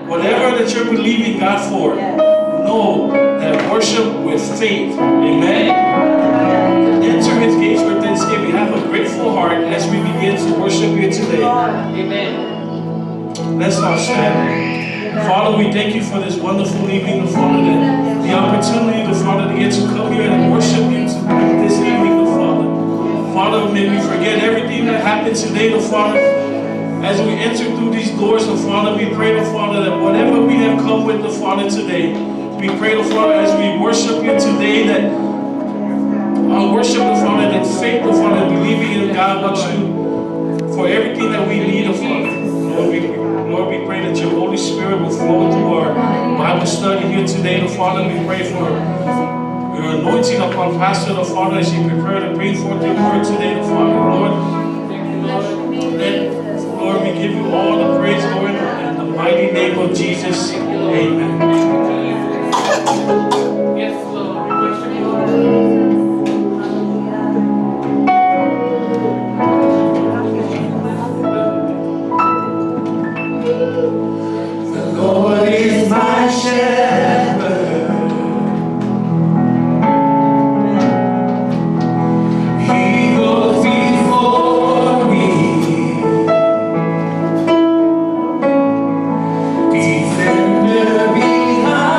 Whatever that you're believing God for, know that worship with faith. Amen. Enter His gates with thanksgiving. Have a grateful heart as we begin to worship here today. Amen. Let's all stand. Father, we thank you for this wonderful evening, the Father, that the opportunity, the Father, to get to come here and worship you this evening, the Father. Father, may we forget everything that happened today, the Father. As we enter through these doors, the Father, we pray, the Father, that whatever we have come with, the Father, today, we pray, the Father, as we worship you today, that our worship, the Father, that faith, the Father, believing in God, what you, for everything that we need, the Father. Lord, we pray that your Holy Spirit will flow through our Bible study here today, the Father. We pray for your anointing upon Pastor, the Father, as he prepared to bring forth your word today, the Father. Lord, Lord, we give you all the praise, Lord, in the mighty name of Jesus. Amen. Yes, Lord. We worship you, Lord. The Lord is my shepherd. He goes before me. Defender behind.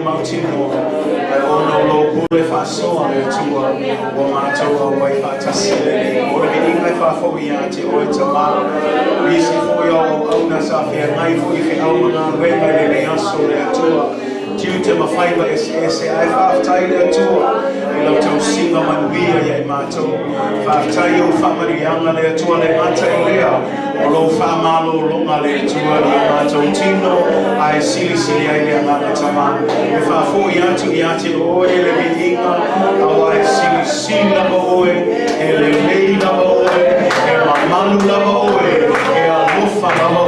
mautino ono lo pule fa so le tua o mato wai fa tasile o le inga fa fo ia te o te ma risi fo yo o na sa fe ngai fo i au na venga le aso le tua tiu te mafaiba ese ai fa tai le tua e lo tau singa man via ia mato fa tai o fa marianga le tua le mata lea o lo fa malo longa le tua ia mato tino ai sili ai le mata tama e fa fo ia te o ele vinga au ai sili la bo e le lei la bo e mamalu la bo e a lofa la bo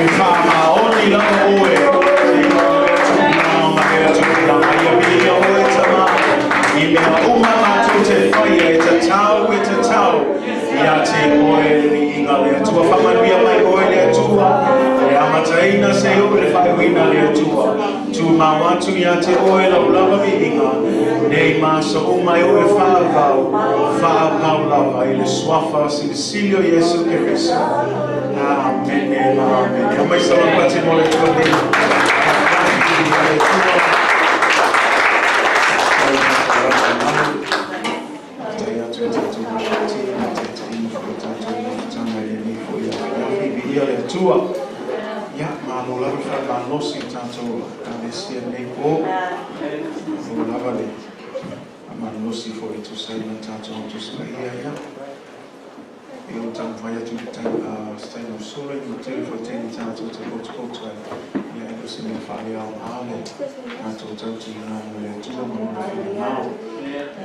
e fa maoni la bo tu ya te oe la lava vinga nei maso o mai oe fa lava ele swafa silio Yesu Cristo amen amen amai sala pati mole tu tua ya ma lo la fa ma lo si tanto adesia nei o la vale ma lo si fo itu sai na tanto to sai ya e o tanto vai tu stai no sole no telefone tem tanto to to ya e se mi fa ya ale tanto tanto na le tu mo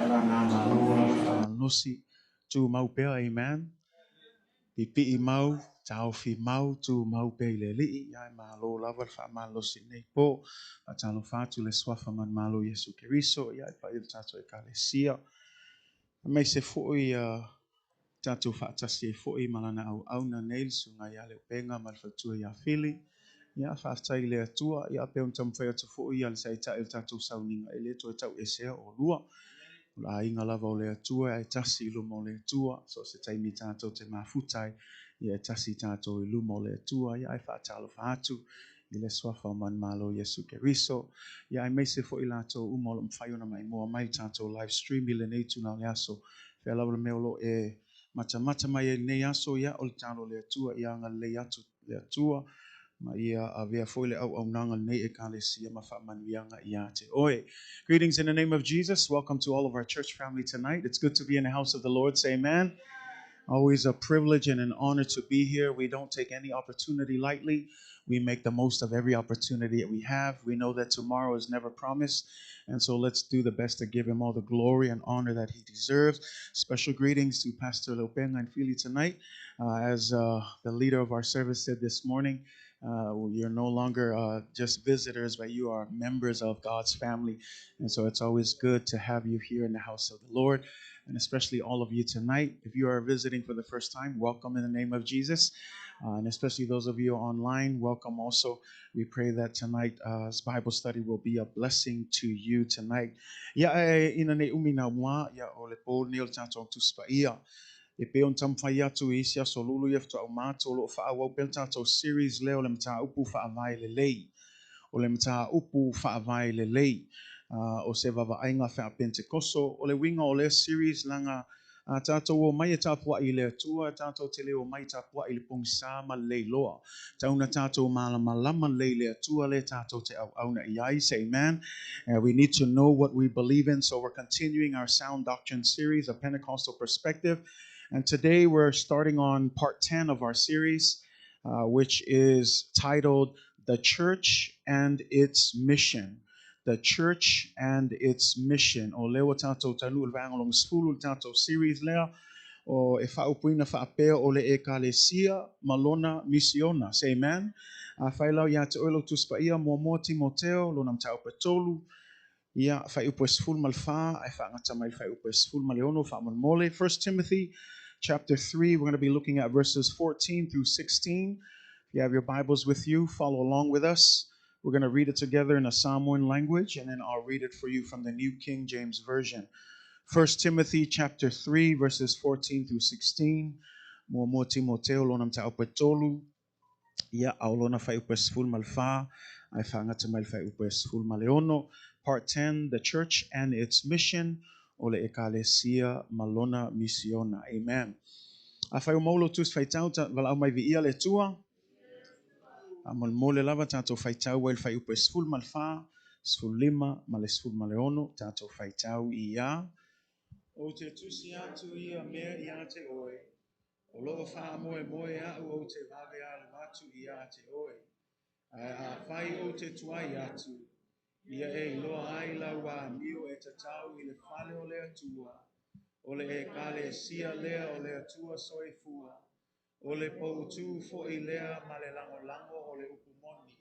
na na lo si tu mau pe amen pipi mau tau fi mau tu mau pe le li ya malo lava fa malo sinei po atalo fa tu le swafa man malo Yesu Cristo ya pa il tato e kalesia me se foi tato fa tasi foi malana au na nail su na ya le penga mal fa tu ya fili ya fa tai le tua ya pe un tam fa tu foi ya sai ta il tato sauninga ele to tau ese o lua la inga lava o le atua e tasi lumo le atua so se taimi tātou te mafutai ia e tasi tātou i lumo le atua ia e whaatalo whaatu i le swafa o man malo Yesu Keriso ia e meise fo i lātou umolo mwhaiona mai mua mai tātou live stream i le neitu na le aso whea lawa le meolo e mata mai e nei aso ia o le tālo le atua ia anga le atu le atua ma ia avea foi le au nanga nei e kalesia ma whaamanuianga ia te oe. Greetings in the name of Jesus. Welcome to all of our church family tonight. It's good to be in the house of the Lord. Say amen. Always a privilege and an honor to be here. We don't take any opportunity lightly. We make the most of every opportunity that we have. We know that tomorrow is never promised. And so let's do the best to give him all the glory and honor that he deserves. Special greetings to Pastor Lopenga and Philly tonight. As the leader of our service said this morning, you're no longer just visitors, but you are members of God's family. And so it's always good to have you here in the house of the Lord. And especially all of you tonight. If you are visiting for the first time, welcome in the name of Jesus. And especially those of you online, welcome also. We pray that tonight's Bible study will be a blessing to you tonight. Ya ina ne umina wa ya ole po nil tato tu spaia. E pe on tam fai atu isia solulu yefto au mato lo fa au pel tato series leo le mta upu fa avai le lei. O le mta upu fa avai le lei. O se vava ainga wha Pentecoso, o le winga o le series langa tātou o mai e tāpua i le atua, tātou te leo mai tāpua i le pongsama le loa. Tauna tātou malama le atua le tātou te au auna i ai, say amen. We need to know what we believe in, so we're continuing our Sound Doctrine series, A Pentecostal Perspective. And today we're starting on part 10 of our series, which is titled The Church and Its Mission. The Church and Its Mission. O leo tātou tanu ulvangolong sfulu tātou series lea o e whaupuina whaapea o le ekalesia malona misiona. Say amen. Whailau ia te oilo tuspaia mua Timoteo lo nam tau patolu. Ia whaiupo esful malfa ai whaangata mai whaiupo esful maleono whaamonmole. 1 Timothy chapter 3, we're going to be looking at verses 14 through 16. If you have your Bibles with you, follow along with us. We're going to read it together in a Samoan language, and then I'll read it for you from the New King James Version. 1 Timothy chapter 3, verses 14 through 16. Mo Timoteo lonam ta opetolu. Ia aulona fa upesful malfa. I found out my fai upes full maleono. Part 10, the church and its mission. Ole ekalesia malona missiona. Amen. A fai umolo tus fai tauta vala mai vi le tua. Amol mole lava tato fai tau wel fai upes full malfa. Sful lima males full maleono tato fai tau ia. O te tusi atu ia mea ia te oe. O loa wha moe moe au o te vave ale watu ia te oe. Ai a whai o te tuai atu. Ia e loa ai lau a mio e te tau i le whale o lea tua. O le e kale sia lea o lea tua soe fua. O le pou tu fo i lea ma le lango lango o le upumoni.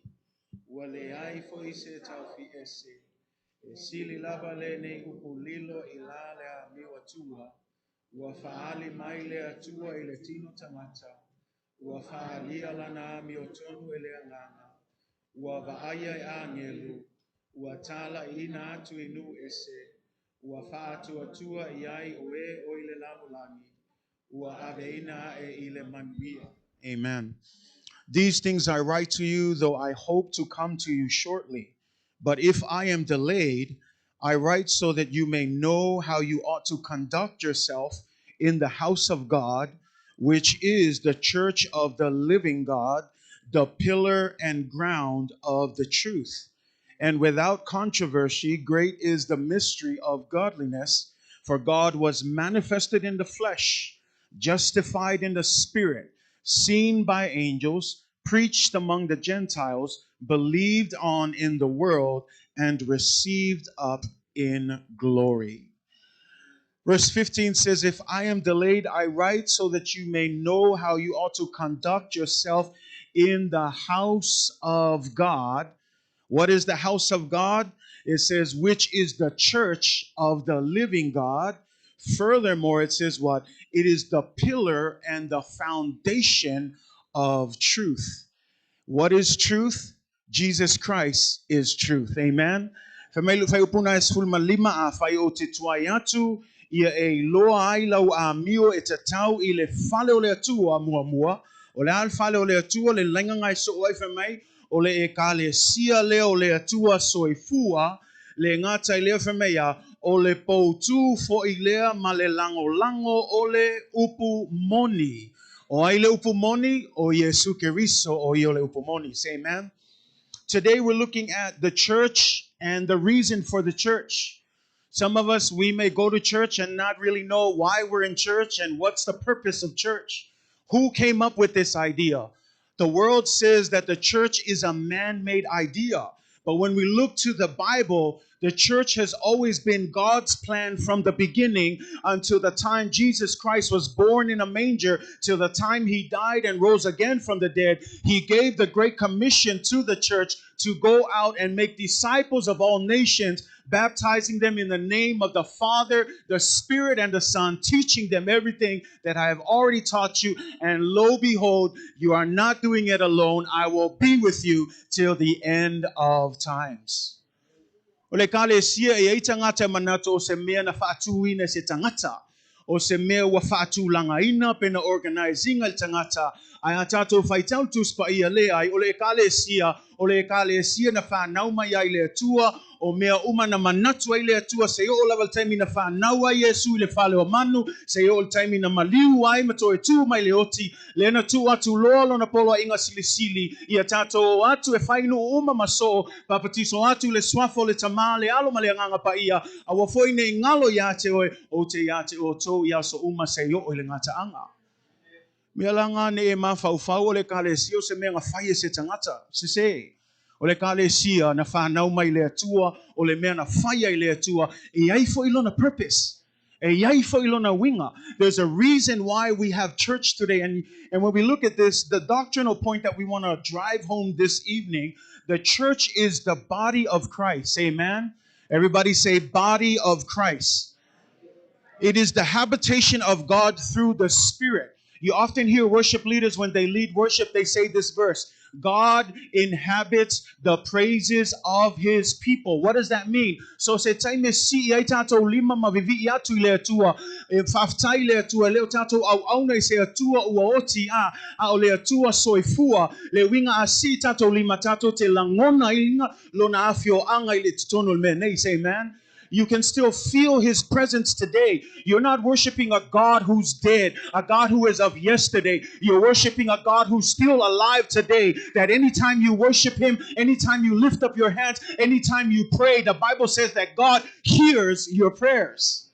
Ua le ai fo i se tau fi ese. E sili lava le ne upu lilo i la le a mio atua. Ua faali mai le atua i le tino tangata. Ua faalia lana mio tonu e le anganga. Ua vaaya e angelu. Ua tala ina atu inu ese. Ua faatu atua i ai oe o i le lamulangi. Ua aveina e i le manuia. Amen. These things I write to you, though I hope to come to you shortly. But if I am delayed, I write so that you may know how you ought to conduct yourself in the house of God, which is the church of the living God, the pillar and ground of the truth. And without controversy, great is the mystery of godliness, for God was manifested in the flesh, justified in the spirit, seen by angels, preached among the Gentiles, believed on in the world, and received up in glory. Verse 15 says, if I am delayed, I write so that you may know how you ought to conduct yourself in the house of God. What is the house of God? It says, which is the church of the living God. Furthermore, it says what? It is the pillar and the foundation of truth. What is truth? Jesus Christ is truth. Amen. Famailu fai upuna es fulma lima a fai o te tuaiatu ia e loa ai lau a mio e te tau i le fale o le atua mua mua. O le al fale o le atua le lenga ngai so oi famai o le e ka le sia leo le atua soifua le ngata i lea famai o le poutu fo i lea ma le lango lango o le upu moni. O ai le upumoni o Yesu Keriso o i o le upumoni. Say amen. Today we're looking at the church and the reason for the church. Some of us, we may go to church and not really know why we're in church and what's the purpose of church. Who came up with this idea? The world says that the church is a man-made idea. But when we look to the Bible, the church has always been God's plan from the beginning until the time Jesus Christ was born in a manger, till the time he died and rose again from the dead. He gave the Great Commission to the church to go out and make disciples of all nations, baptizing them in the name of the Father, the Spirit, and the Son, teaching them everything that I have already taught you. And lo, behold, you are not doing it alone. I will be with you till the end of times. O le kale sia e ai tangata manato o se mea na whaatuina se tangata. O se mea wa whaatulanga ina pena organizinga le tangata. Ai a tātou whaitau tuspa ia le ai. O le kale sia na whanau mai ai le atua. O mea uma na manatu ai le atua. Se o lawal taimi na whanau ai Yesu i le whale o manu. Se o taimi na maliu ai mato e tu mai le oti. Le na tu atu lolo na polo inga silisili. Ia tātou atu e whainu uma maso. Papatiso atu le swafo le tama le alo ma le anganga pa ia. Awa foi ne ngalo ia te oe. O te ia te o tō ia so uma se o le ngata anga. Mea langa ne e mawhau o le kālesia o se mea ngā whaia se tangata. Se. O le kālesia na whanau mai le atua, o le mea na whaia i le atua, e ai fo ilona purpose. E ai fo ilona winga. There's a reason why we have church today. And when we look at this, the doctrinal point that we want to drive home this evening, the church is the body of Christ. Amen? Everybody say body of Christ. It is the habitation of God through the Spirit. You often hear worship leaders, when they lead worship, they say this verse. God inhabits the praises of his people. What does that mean? So se taime si ai tato lima mavivi atu le atua e faftai le atua leo tato au auna se atua ua oti a o le atua soifua le winga a si tato lima tato te langona inga lona afio anga i le tutono le mene. Say amen. You can still feel his presence today. You're not worshiping a God who's dead, a God who is of yesterday. You're worshiping a God who's still alive today. That anytime you worship him, anytime you lift up your hands, anytime you pray, the Bible says that God hears your prayers.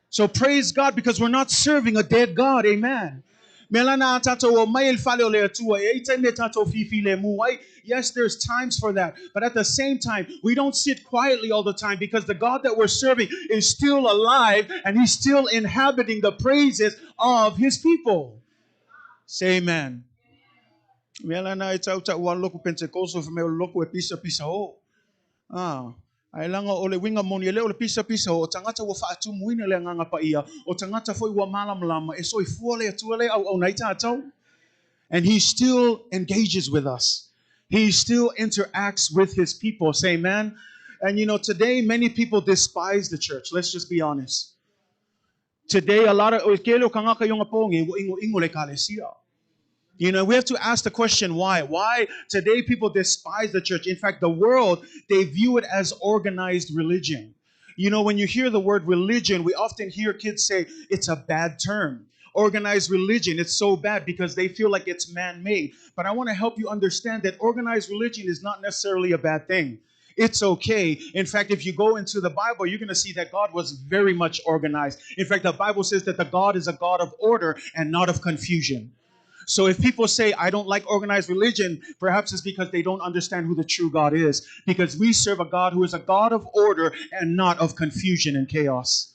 So praise God, because we're not serving a dead God. Amen. Yes, there's times for that. But at the same time, we don't sit quietly all the time, because the God that we're serving is still alive and he's still inhabiting the praises of his people. Say amen. Ai langa o le winga moni le o le pisa o tangata wa faatu muina le nganga pa ia o tangata foi wa malam e soi fuale atuale au naita atau. And he still engages with us. He still interacts with his people. Say amen. And you know, today many people despise the church. Let's just be honest. Today a lot of you know, we have to ask the question why. Why today people despise the church? In fact, the world, they view it as organized religion. You know, when you hear the word religion, we often hear kids say it's a bad term. Organized religion, it's so bad because they feel like it's man-made. But I want to help you understand that organized religion is not necessarily a bad thing. It's okay. In fact, if you go into the Bible, you're going to see that God was very much organized. In fact, the Bible says that the God is a God of order and not of confusion. So if people say, I don't like organized religion, perhaps it's because they don't understand who the true God is. Because we serve a God who is a God of order and not of confusion and chaos.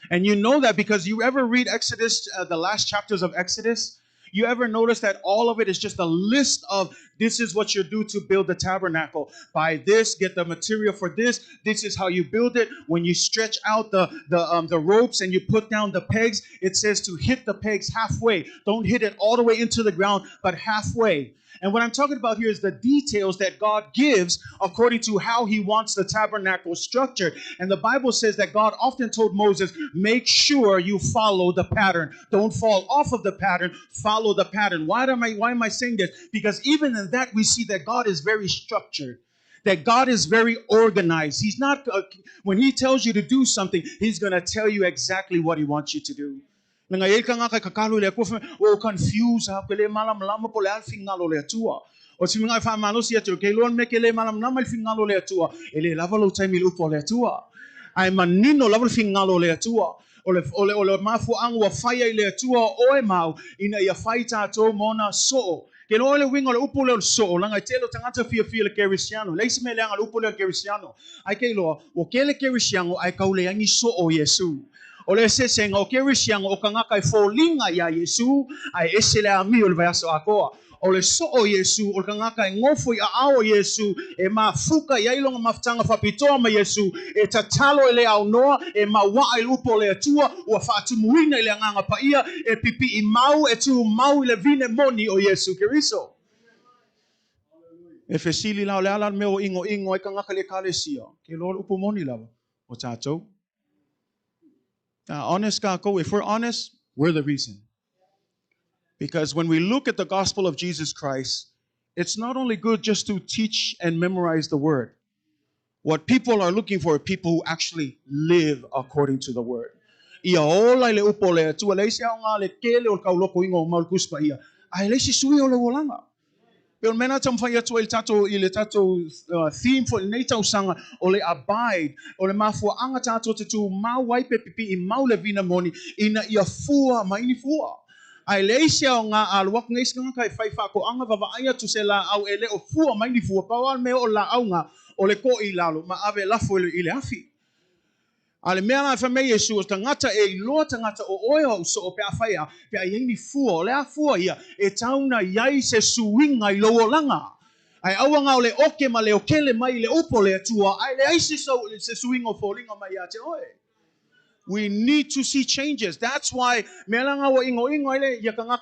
And you know that because you ever read Exodus, the last chapters of Exodus, you ever notice that all of it is just a list of this is what you do to build the tabernacle. Buy this, get the material for this. This is how you build it. When you stretch out the ropes and you put down the pegs, it says to hit the pegs halfway. Don't hit it all the way into the ground, but halfway. And what I'm talking about here is the details that God gives according to how he wants the tabernacle structured. And the Bible says that God often told Moses, make sure you follow the pattern. Don't fall off of the pattern, follow the pattern. Why am I saying this? Because even in that we see that God is very structured. That God is very organized. He's not, when he tells you to do something, he's going to tell you exactly what he wants you to do. Ngayon ka nga kay kakalo le ko o confuse ha pele malam lama pole al fingalo le tua o si mga fa mano si ato ke lon me kele malam na mal fingalo le tua ele lavalo time lu pole tua ai manino lavalo fingalo le tua ole mafu ang wa fire le tua o e mau ina ia faita to mona so ke no le wingo le upo le so langa telo tangata fia le Cristiano le se me le ang upo le Cristiano ai ke lo o ke le Cristiano ai kaule angi so o Yesu. Ole se senga o keri siang o kanga kai folinga ya Yesu ai esele ami o vaso akoa. Ole so o Yesu o kanga kai ngofo ya ao Yesu e mafuka ya ilonga mafutanga fapitoa ma Yesu e tatalo ele au noa e mawa i lupo le atua ua fatu muina ile nganga pa ia e pipi i mau e tu mau ile vine moni o Yesu Keriso. E fesili la ole ala meo ingo e kanga kale kale sia ke lo upo moni lava o tato. Honest, Kako, if we're honest, we're the reason. Because when we look at the gospel of Jesus Christ, it's not only good just to teach and memorize the word. What people are looking for are people who actually live according to the word. Ia ola le upole tu le sia nga le kele o kauloko ingo mal kuspa ia. Ai le sui o le wolanga. Pero mena tam fa tu il tato theme for neta usanga o le abide o le mafua anga tato tu ma wai pe pipi I mau le vina moni ina ia fua mai ni fua. Ai le sia nga al wak ngis nga kai fai fa ko anga va aya tu se la au ele o fua mai ni fua pa me o la au nga o le ko I lalo ma ave la fo ile afi. Ale mea fa me Yesu o tangata e lo tangata o oio so o pe afaya pe ai ni fua le afua ia e tauna iai se suinga I lo langa ai awanga o le oke ma le okele mai le upo le tua ai le ai se suinga o folinga mai ate oe We need to see changes. That's why melanga wa ingo ile yakanga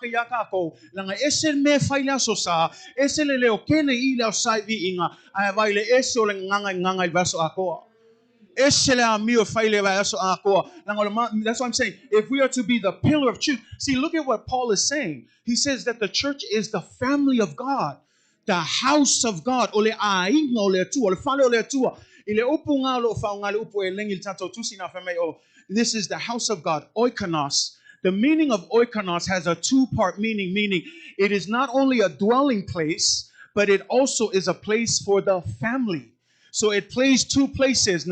ko langa esel me faila so sa esel leo kene ila sai vi inga ai vai le esol nganga vaso ako. Esel amio faile vaso ako. That's what I'm saying. If we are to be the pillar of truth, see, look at what Paul is saying. He says that the church is the family of God, the house of God. Ole a ingo ole tu ole fale ole tu. Ile upu nga lo fa nga lo upu elengil tato tu sina fame o. This is the house of God, oikonos. The meaning of oikonos has a two-part meaning, meaning it is not only a dwelling place, but it also is a place for the family. So it plays two places.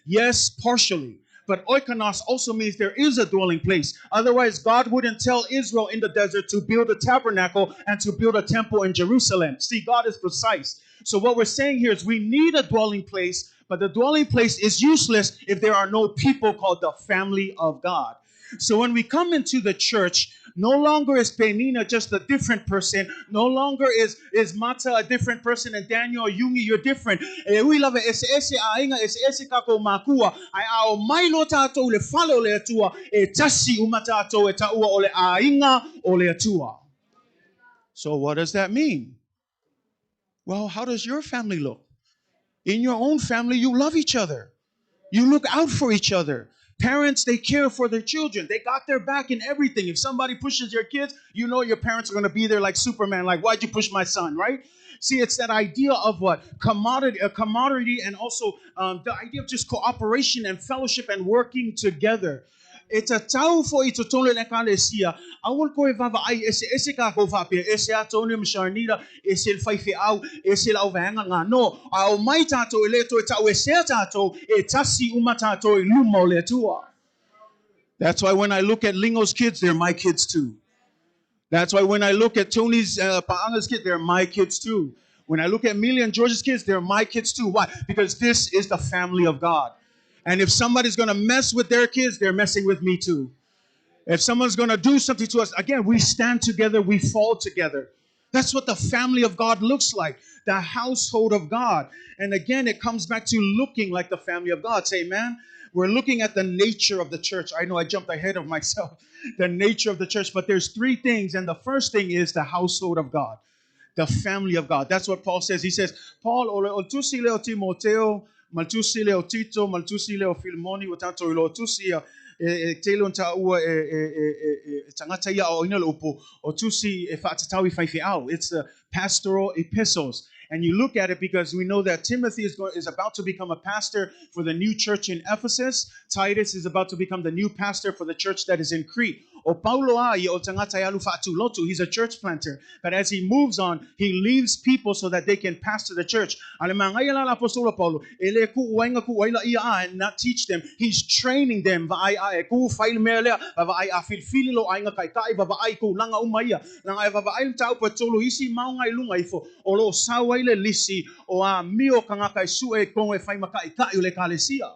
Yes, partially. But oikonos also means there is a dwelling place. Otherwise, God wouldn't tell Israel in the desert to build a tabernacle and to build a temple in Jerusalem. See, God is precise. So what we're saying here is we need a dwelling place, but the dwelling place is useless if there are no people called the family of God. So when we come into the church, no longer is Penina just a different person. No longer is Mata a different person, and Daniel or Yungi, you're different. We love it. Kako makua. Ai ao mai no tato le falo le atua e tasi umatato e taua ole ainga ole atua. So what does that mean? Well, how does your family look? In your own family, you love each other. You look out for each other. Parents, they care for their children. They got their back in everything. If somebody pushes your kids, you know your parents are going to be there like Superman, like, why'd you push my son, right? See, it's that idea of what? Camaraderie, and also the idea of just cooperation and fellowship and working together. It's a tau fo ito tole na kalesia. Awol ko evava ai ese ka ko fapia ese atonium sharnida ese el faife au ese la ovanga nga no au mai tato eleto ta ese tato e tasi umatato lumo le tua. That's why when I look at Lingo's kids, they're my kids too. That's why when I look at Tony's Paanga's kids, they're my kids too. When I look at Millie and George's kids, they're my kids too. Why? Because this is the family of God. And if somebody's going to mess with their kids, they're messing with me too. If someone's going to do something to us, again, we stand together, we fall together. That's what the family of God looks like, the household of God. And again, it comes back to looking like the family of God. Say, amen. We're looking at the nature of the church. I know I jumped ahead of myself. The nature of the church. But there's three things. And the first thing is the household of God, the family of God. That's what Paul says. He says, Paul, oltusi leo Timoteo, maltusi leo Tito, maltusi leo Filmoni, watanto ilo tusi telon ta ua tangata ia o ina lopo, otusi fatatawi faife au. It's the pastoral epistles. And you look at it because we know that Timothy is about to become a pastor for the new church in Ephesus. Titus is about to become the new pastor for the church that is in Crete. He's a church planter. But as he moves on, he leaves people so that they can pastor the church. And not teach them. He's training them. Lisi o a mio kanga kai sue kong e fai makai kai ule kalesia.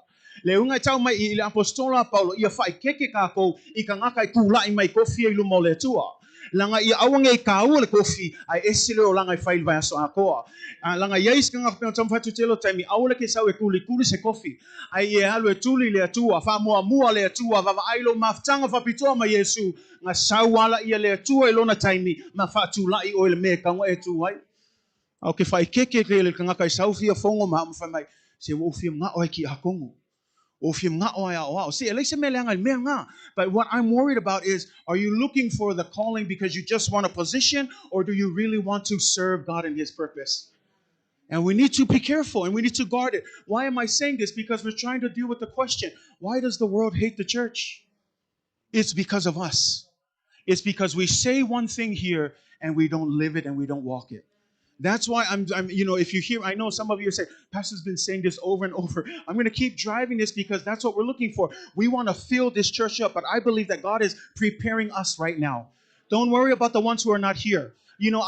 Le unga tau mai I le apostola Paulo ia fai keke kako I kanga kai kula I mai kofi I lumo le tua. Langa ia awange I kau le kofi ai esile o langa I fai vai aso akoa. Langa iais kanga pena tam fatu telo taimi awole ke sau e kuli se kofi. Ai e halu e tuli le atua fa mua le atua vava ailo maftanga fa pitoa ma Yesu nga sau wala ia le atua I lona taimi ma fatu lai o le me kanga e tuai. Okay, fai keke le kanga kai saufia fongo ma mo mai se wo fia nga o ki akongo. O fia nga o ya o. See, at least me lenga me nga. But what I'm worried about is, are you looking for the calling because you just want a position, or do you really want to serve God in His purpose? And we need to be careful and we need to guard it. Why am I saying this? Because we're trying to deal with the question, why does the world hate the church? It's because of us. It's because we say one thing here and we don't live it and we don't walk it. That's why I'm, if you hear, I know some of you say, Pastor's been saying this over and over. I'm going to keep driving this because that's what we're looking for. We want to fill this church up, but I believe that God is preparing us right now. Don't worry about the ones who are not here.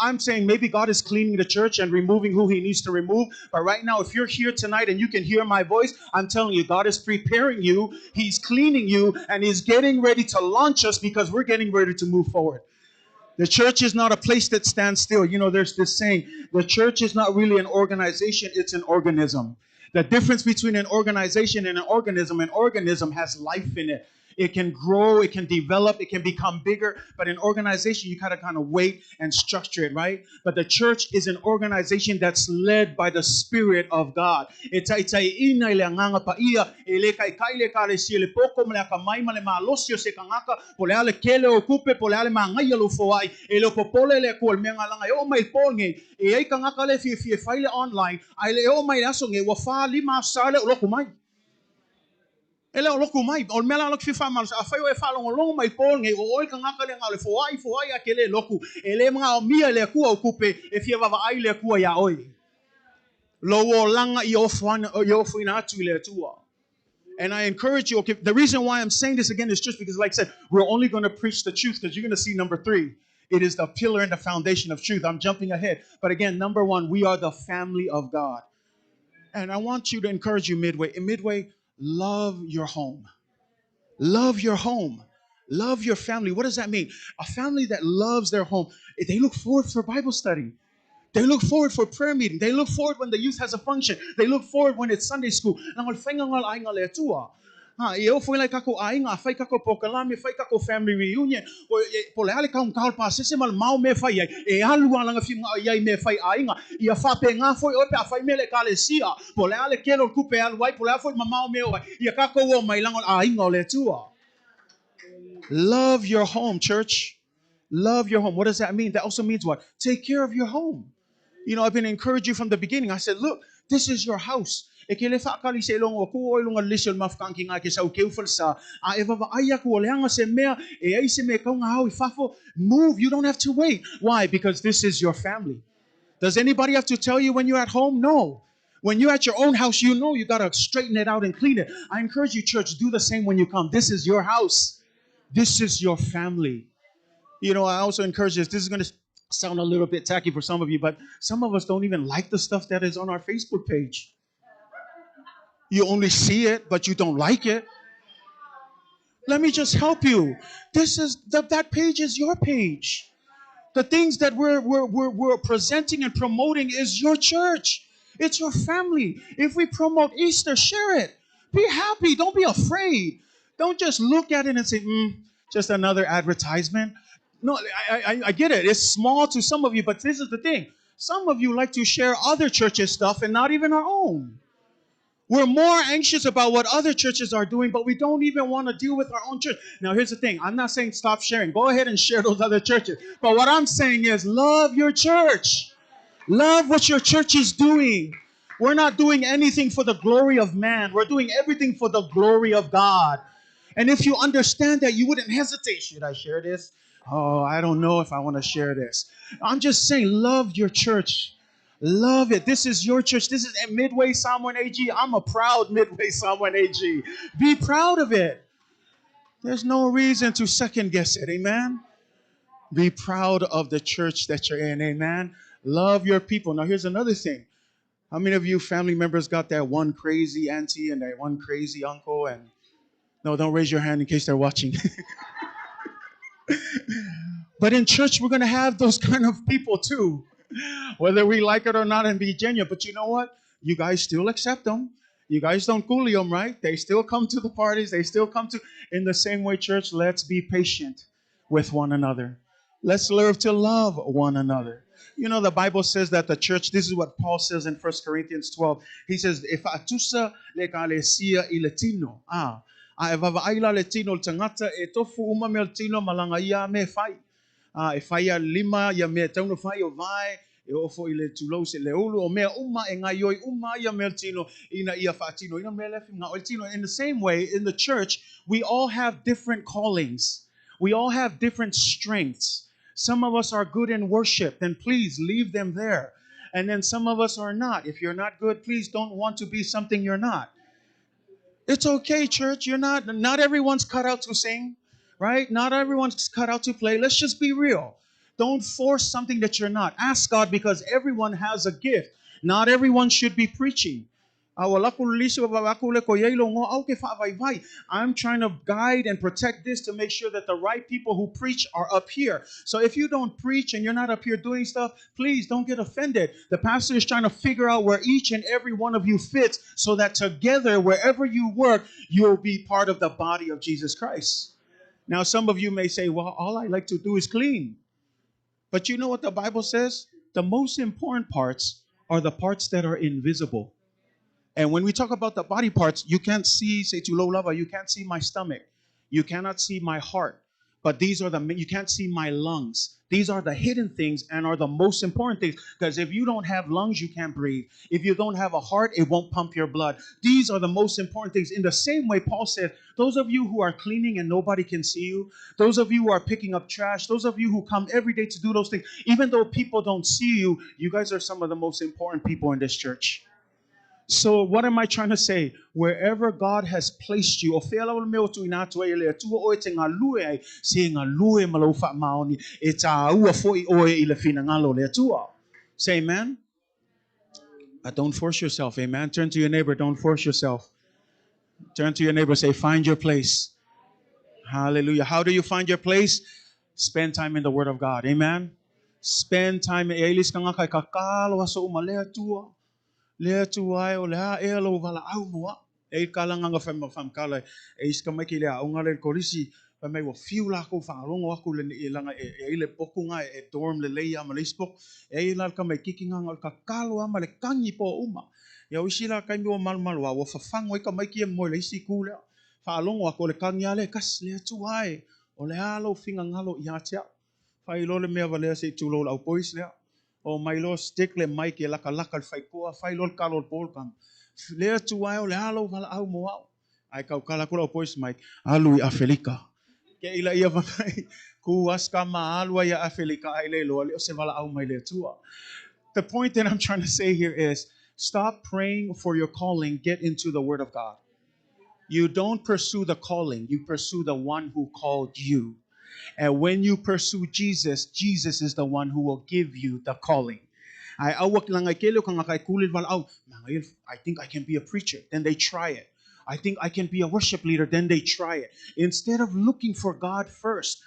I'm saying maybe God is cleaning the church and removing who He needs to remove. But right now, if you're here tonight and you can hear my voice, I'm telling you, God is preparing you. He's cleaning you and He's getting ready to launch us because we're getting ready to move forward. The church is not a place that stands still. You know, there's this saying, the church is not really an organization, it's an organism. The difference between an organization and an organism has life in it. It can grow, it can develop, it can become bigger. But an organization, you gotta kind of wait and structure it, right? But the church is an organization that's led by the Spirit of God. Online, ele o loku mai o mela lok fifa mal a fai o fa lo long mai pol nge o oi kanga kale ngale fo ai akele loku ele mga o mia le ku o kupe e fia va ai le ku ya oi lo o langa I o fina atu le tua. And I encourage you, okay, the reason why I'm saying this again is just because, like I said, we're only going to preach the truth because you're going to see number 3. It is the pillar and the foundation of truth. I'm jumping ahead. But again, number 1, we are the family of God. And I want you to encourage you midway. In midway, love your home. Love your home. Love your family. What does that mean? A family that loves their home, they look forward for Bible study. They look forward for prayer meeting. They look forward when the youth has a function. They look forward when it's Sunday school. Eu fui lá kako ainga, fai kako pokalame, fai kako family reunion. Pole ale ka un kalpa sese mal mau me fai e alu ala nga fi ai me fai ainga. Ia fa pe nga foi o pe fai mele kalesia. Pole ale kelo kupe al wai pole foi mamau me o. Ia kako o mai langon ainga le tua. Love your home, church. Love your home. What does that mean? That also means what? Take care of your home. You know, I've been encouraging you from the beginning. I said, look, this is your house. Move. You don't have to wait. Why? Because this is your family. Does anybody have to tell you when you're at home? No. When you're at your own house, you know you got to straighten it out and clean it. I encourage you, church, do the same when you come. This is your house. This is your family. You know, I also encourage this. This is going to sound a little bit tacky for some of you, but some of us don't even like the stuff that is on our Facebook page. You only see it, but you don't like it. Let me just help you. That page is your page. The things that we're presenting and promoting is your church. It's your family. If we promote Easter, share it. Be happy. Don't be afraid. Don't just look at it and say, just another advertisement. No, I get it. It's small to some of you, but this is the thing. Some of you like to share other churches' stuff and not even our own. We're more anxious about what other churches are doing, but we don't even want to deal with our own church. Now, here's the thing. I'm not saying stop sharing. Go ahead and share those other churches. But what I'm saying is love your church. Love what your church is doing. We're not doing anything for the glory of man. We're doing everything for the glory of God. And if you understand that, you wouldn't hesitate. Should I share this? Oh, I don't know if I want to share this. I'm just saying, love your church. Love it. This is your church. This is Midway Samoan AG. I'm a proud Midway Samoan AG. Be proud of it. There's no reason to second guess it. Amen. Be proud of the church that you're in. Amen. Love your people. Now, here's another thing. How many of you family members got that one crazy auntie and that one crazy uncle? And no, don't raise your hand in case they're watching. But in church, we're going to have those kind of people too. Whether we like it or not and be genuine. But you know what? You guys still accept them. You guys don't bully them, right? They still come to the parties. They still come to... In the same way, church, let's be patient with one another. Let's learn to love one another. You know, the Bible says that the church, this is what Paul says in 1 Corinthians 12. He says, if atusa le kalesia iletino, evava aila letino tangata etofu uma meltino malangaya me fai. E whaia lima ia mea tauna whai o vai e ofo I le tulou se le ulu o mea uma e ngai oi uma ia mea tino ina ia whaatino ina mea lefi ngā oitino. In the same way, in the church, we all have different callings. We all have different strengths. Some of us are good in worship, then please leave them there. And then some of us are not. If you're not good, please don't want to be something you're not. It's okay, church. Not everyone's cut out to sing. Right? Not everyone's cut out to play. Let's just be real. Don't force something that you're not. Ask God because everyone has a gift. Not everyone should be preaching. I'm trying to guide and protect this to make sure that the right people who preach are up here. So if you don't preach and you're not up here doing stuff, please don't get offended. The pastor is trying to figure out where each and every one of you fits so that together, wherever you work, you'll be part of the body of Jesus Christ. Now, some of you may say, well, all I like to do is clean. But you know what the Bible says? The most important parts are the parts that are invisible. And when we talk about the body parts, you can't see, say to low level, you can't see my stomach. You cannot see my heart. But these are you can't see my lungs. These are the hidden things and are the most important things. Because if you don't have lungs, you can't breathe. If you don't have a heart, it won't pump your blood. These are the most important things. In the same way, Paul said, those of you who are cleaning and nobody can see you, those of you who are picking up trash, those of you who come every day to do those things, even though people don't see you, you guys are some of the most important people in this church. So what am I trying to say? Wherever God has placed you, say amen. Don't force yourself, amen. Turn to your neighbor, don't force yourself. Turn to your neighbor, say, find your place. Hallelujah. How do you find your place? Spend time in the Word of God, amen. Spend time in le tu ai o le ha e lo vala au moa e kala nga fam kala e iska mai ki le au nga le korisi pa mai wo fiu la ko fa longo aku le i langa e le poku nga e dorm le leia ma le spok e la ka mai kiki nga ka kalo ama le kangi po uma ya usila ka mi o mal wo fa fango ka mai ki mo le isi ku le fa longo aku le kangi ale kas le tu ai o le alo finga ngalo ia tia fa i lo le mea vale se tu lo au pois le o mai lo stick le mai ke laka fai koa fai lol kalol pol kam le tu ai o le halo vala au mo au ai kau kala kula pois mai alui afelika ke ila ia vai ku aska ma alua ia afelika ai le lo le se vala au mai le tua. The point that I'm trying to say here is stop praying for your calling, get into the Word of God. You don't pursue the calling, you pursue the one who called you. And when you pursue Jesus, Jesus is the one who will give you the calling. I think I can be a preacher. Then they try it. I think I can be a worship leader. Then they try it. Instead of looking for God first,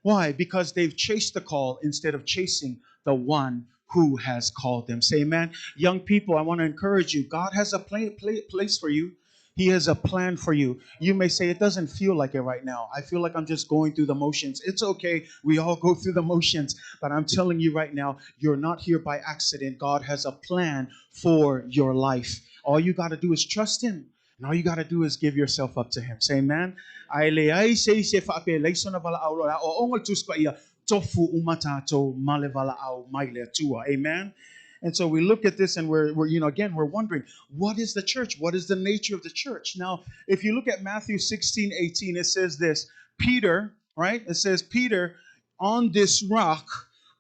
why? Because they've chased the call instead of chasing the one who has called them. Say amen. Young people, I want to encourage you. God has a place for you. He has a plan for you. You may say, it doesn't feel like it right now. I feel like I'm just going through the motions. It's okay. We all go through the motions. But I'm telling you right now, you're not here by accident. God has a plan for your life. All you got to do is trust Him. And all you got to do is give yourself up to Him. Say amen. Amen. And so we look at this and we're wondering, what is the church? What is the nature of the church? Now, if you look at Matthew 16:18, it says this, Peter, right? It says, Peter, on this rock,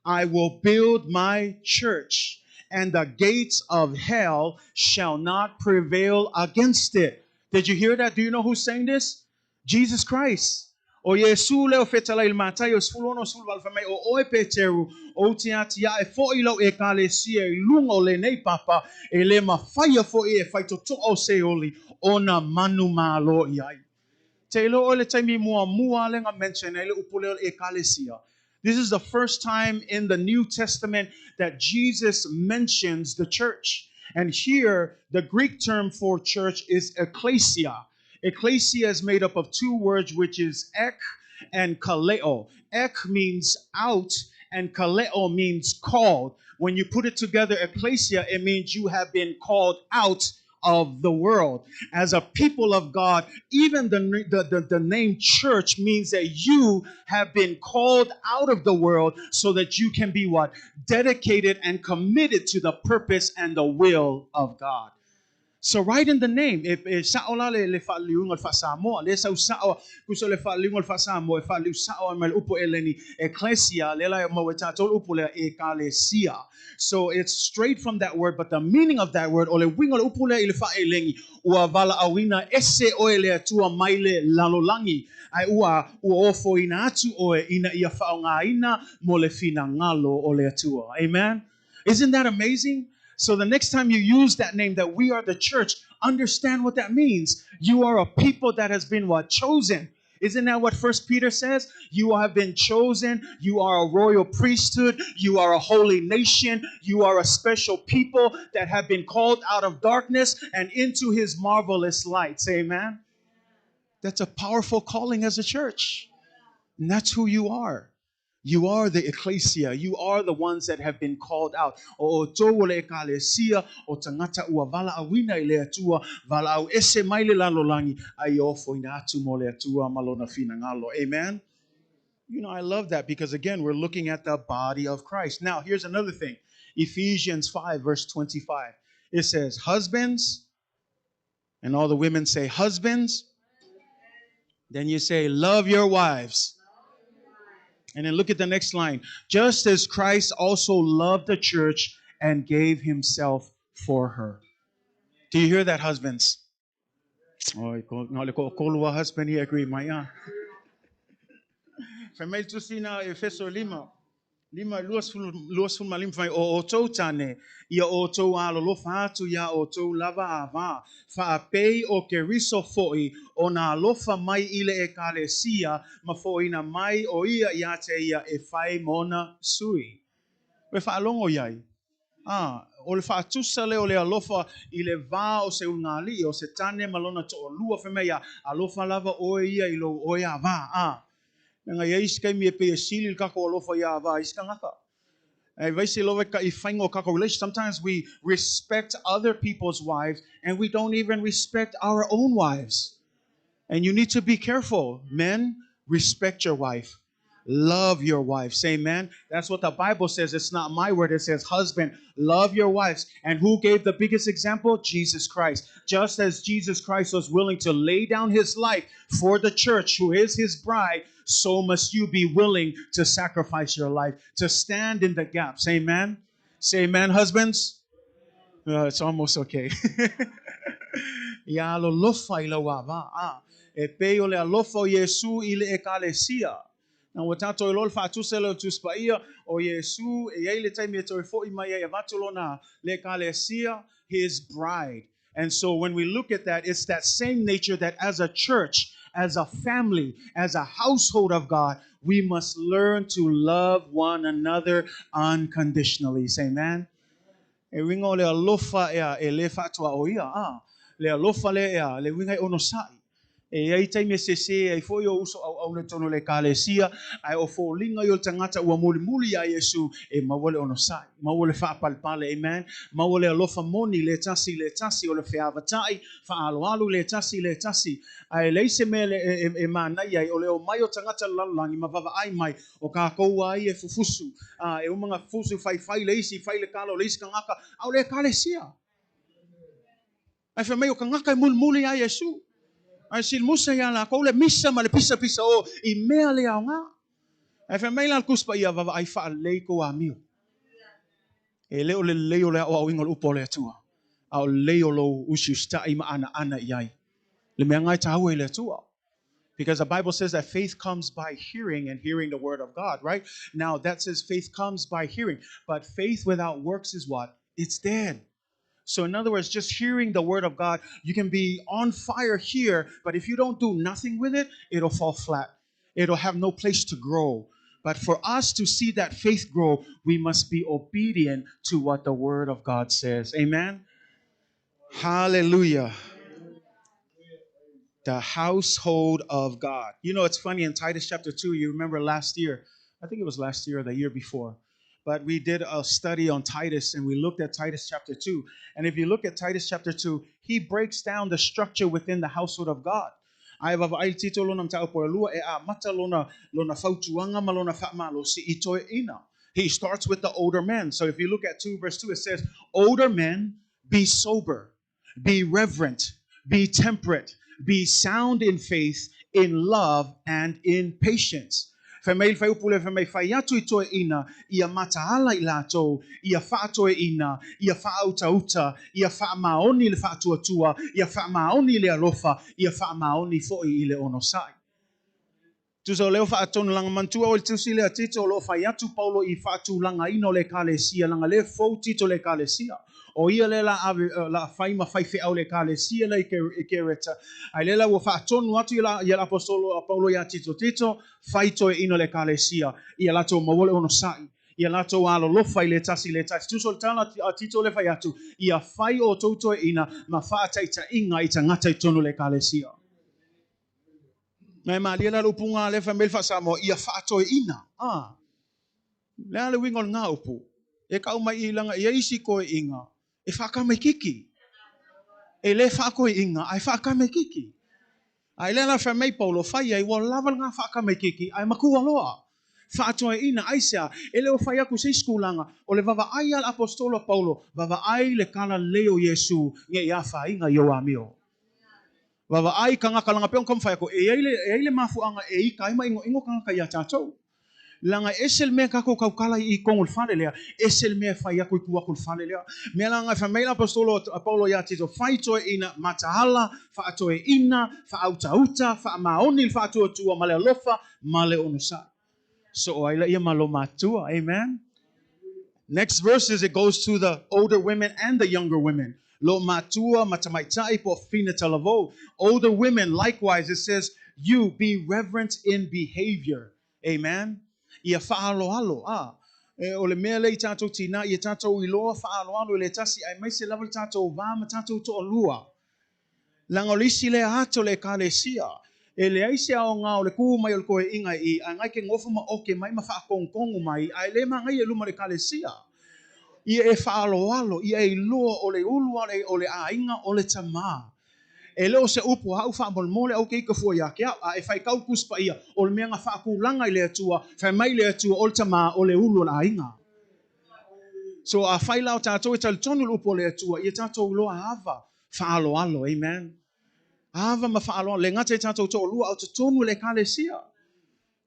I will build my church, and the gates of hell shall not prevail against it. Did you hear that? Do you know who's saying this? Jesus Christ. O Yesu leo fetala il Matayo sfulono sul valfame o oe peteru o tiatia e fo ilo e kalesia e lungo le nei papa e le mafaya fo e faito to o seoli ona manu malo iai. Taylor ole taimi mua le nga mention ele upule e kalesia. This is the first time in the New Testament that Jesus mentions the church. And here, the Greek term for church is ecclesia. Ecclesia is made up of two words, which is ek and kaleo. Ek means out, and kaleo means called. When you put it together, ecclesia, it means you have been called out of the world. As a people of God, even the name church means that you have been called out of the world so that you can be what? Dedicated and committed to the purpose and the will of God. So right in the name, if saola le fa liungol fa samo, le sa sao kuso le fa liungol fa samo, fa liu sao mal upo eleni ecclesia le la mo wetato upo le ecclesia. So it's straight from that word, but the meaning of that word ole wingol upo le fa elengi ua vala awina esse oele tua maile lalolangi ai ua ofo ina atu oe ina ia fa ina mo le fina ngalo ole atua. Amen. Isn't that amazing? So the next time you use that name, that we are the church, understand what that means. You are a people that has been what? Chosen. Isn't that what First Peter says? You have been chosen. You are a royal priesthood. You are a holy nation. You are a special people that have been called out of darkness and into his marvelous lights. Amen. That's a powerful calling as a church. And that's who you are. You are the ecclesia. You are the ones that have been called out. O tō le ekalesia o tangata ua vala awina I le atua vala au ese mai le lalolangi ai ofo ina atu mo le atua malona fina ngalo. Amen. You know, I love that because again, we're looking at the body of Christ. Now, here's another thing. Ephesians 5 verse 25. It says, husbands, and all the women say husbands. Then you say, love your wives. And then look at the next line. Just as Christ also loved the church and gave himself for her. Do you hear that, husbands? Oh, no, husband, he agree, Maya. Famel tusina Efeso 5. Lima luas ful malim fai o tau tane ia o tau alolofa atu ia o tau lava ava fa apei o ke riso foi o na alofa mai ile ekalesia ma foi na mai o ia ia te ia e fai mona sui. We fa alongo iai. O le fa tusa le o le alofa I le va o se ungali o se tane malona to o lua fe mea alofa lava o ia ilo o ia va nga yeis kai mi pe sili ka ko lo fa ya va iska ngaka ai vai se lo ka I faingo ka ko relation. Sometimes we respect other people's wives and we don't even respect our own wives. And you need to be careful. Men, respect your wife. Love your wife. Say amen. That's what the Bible says. It's not my word. It says, husband, love your wives. And who gave the biggest example? Jesus Christ. Just as Jesus Christ was willing to lay down his life for the church, who is his bride, so must you be willing to sacrifice your life, to stand in the gaps. Amen. Say amen, husbands. It's almost okay. Ya lo lofa ila wava. E pe o le alofa o Yesu I le ekalesia. Na watato lol fa tuselo tuspaia o Yesu e ele taimi to fo I mai e vatolona le ekalesia, his bride. And so when we look at that, it's that same nature that as a church, as a family, as a household of God, we must learn to love one another unconditionally. Say amen. E wingo le alofa e le fatua o ia le alofa le le winga ono sai e ai tai me se ai foi o uso au le tono le kalesia ai o fo linga yo tangata ua muli a Yesu e mawole ono sai mawole fa palpale. Amen. Mawole alofa moni le tasi o le feavatai fa alu le tasi ai le se me e manai ai o le o mai o tangata lalangi mavava ai mai o ka koua ai e fufusu e umanga fufusu fai le isi fai le kalo le isi kangaka au le kalesia ai fa mai o kangaka e muli a Yesu. Ai sil musa ya la ko le misa ma le pisa o I mea le aunga. Ai fa mai la kuspa ia vava ai fa le ko amiu. E le o le o ingo upo le atua. Au le o lo usi sta I ma ana iai. Le mea ngai tahu le atua. Because the Bible says that faith comes by hearing and hearing the word of God, right? Now that says faith comes by hearing, but faith without works is what? It's dead. So in other words, just hearing the word of God, you can be on fire here, but if you don't do nothing with it, it'll fall flat. It'll have no place to grow. But for us to see that faith grow, we must be obedient to what the word of God says. Amen. Hallelujah. The household of God. You know, it's funny in Titus chapter 2, you remember last year, I think it was last year or the year before, but we did a study on Titus and we looked at Titus chapter 2. And if you look at Titus chapter 2, he breaks down the structure within the household of God. He starts with the older men. So if you look at 2 verse 2, it says, older men, be sober. Be reverent, be temperate, be sound in faith, in love, and in patience. Femail fai upule femai fai atu ito ina, ia matahala i lato, ia faato ina, ia faauta uta, ia fa maoni le faatua tua, ia fa maoni le alofa, ia fa maoni foi i le onosai. Tuso leo fa atonu langa mantua o tusi le atito lo fa yatu Paulo I fa tu langa ino le kalesia langa le fo tito le kalesia o ia le la fai ma fai fe au le kalesia le kereta ai le la wo fa atonu atu ia apostolo Paulo ya tito fai to ino le kalesia ia lato mawole ono sai ia lato alo lo fai le tasi tuso tala atito le fai atu ia fai o toto ina ma fa taita inga ita ngata tonu le kalesia. Mai malia la upunga le famel fa samo ia fato ina. Le ale wingol nga upu. E ka mai ilanga ia isi ko inga. E fa ka mai kiki. E le fa ko inga ai fa ka mai kiki. Ai le la famei Paulo fa ia I lava nga fa ka mai kiki ai maku loa. Fato ina ai sia ele o fa ia ku se skulanga o le vava ai al apostolo Paulo vava ai le kala leo Yesu nge ia fa inga yo amio. Wawa ai kanga kalanga peong kom fai ko e ele mafuanga e kai mai ingo kanga kaya tatou langa esel me ka ko kala I kongul fale lea esel me fai ko ku kul fale lea me langa fa maila apostolo Paulo ya tito fai to ina matahala fa to ina fa auta fa maoni fa to male lofa male onusa so ai la ia malo matua amen. Next verses, it goes to the older women and the younger women. Lo matua matamaitai po fina talavo. Older women, likewise, it says, you be reverent in behavior. Amen. Ia fa'aloalo. O le mea le I tātou tina, ia tātou iloa fa'aloalo le tasi, ai mai se level tātou vama tātou to olua. Langolisi le ato le kalesia. E le aise ao ngā o le kū mai o le koe inga I a ngai ke ngofu ma oke mai ma whaakongkongu mai ai le ma ngai e luma le kalesia ia e whaaloalo ia e loa o le ulua o le ainga o le tamā e leo se upu hau whaamolmole au keika fua ia ke a e whai kau kuspa ia o le mea ngā whaakulanga I le atua whai mai le atua o le tamā o le ulu o le ainga so a whai lao tātou e tali tonu upu o le atua ia tātou loa hava whaaloalo amen. Ava ma whaaloa, le ngate tātou tō lua au te tonu le kalesia.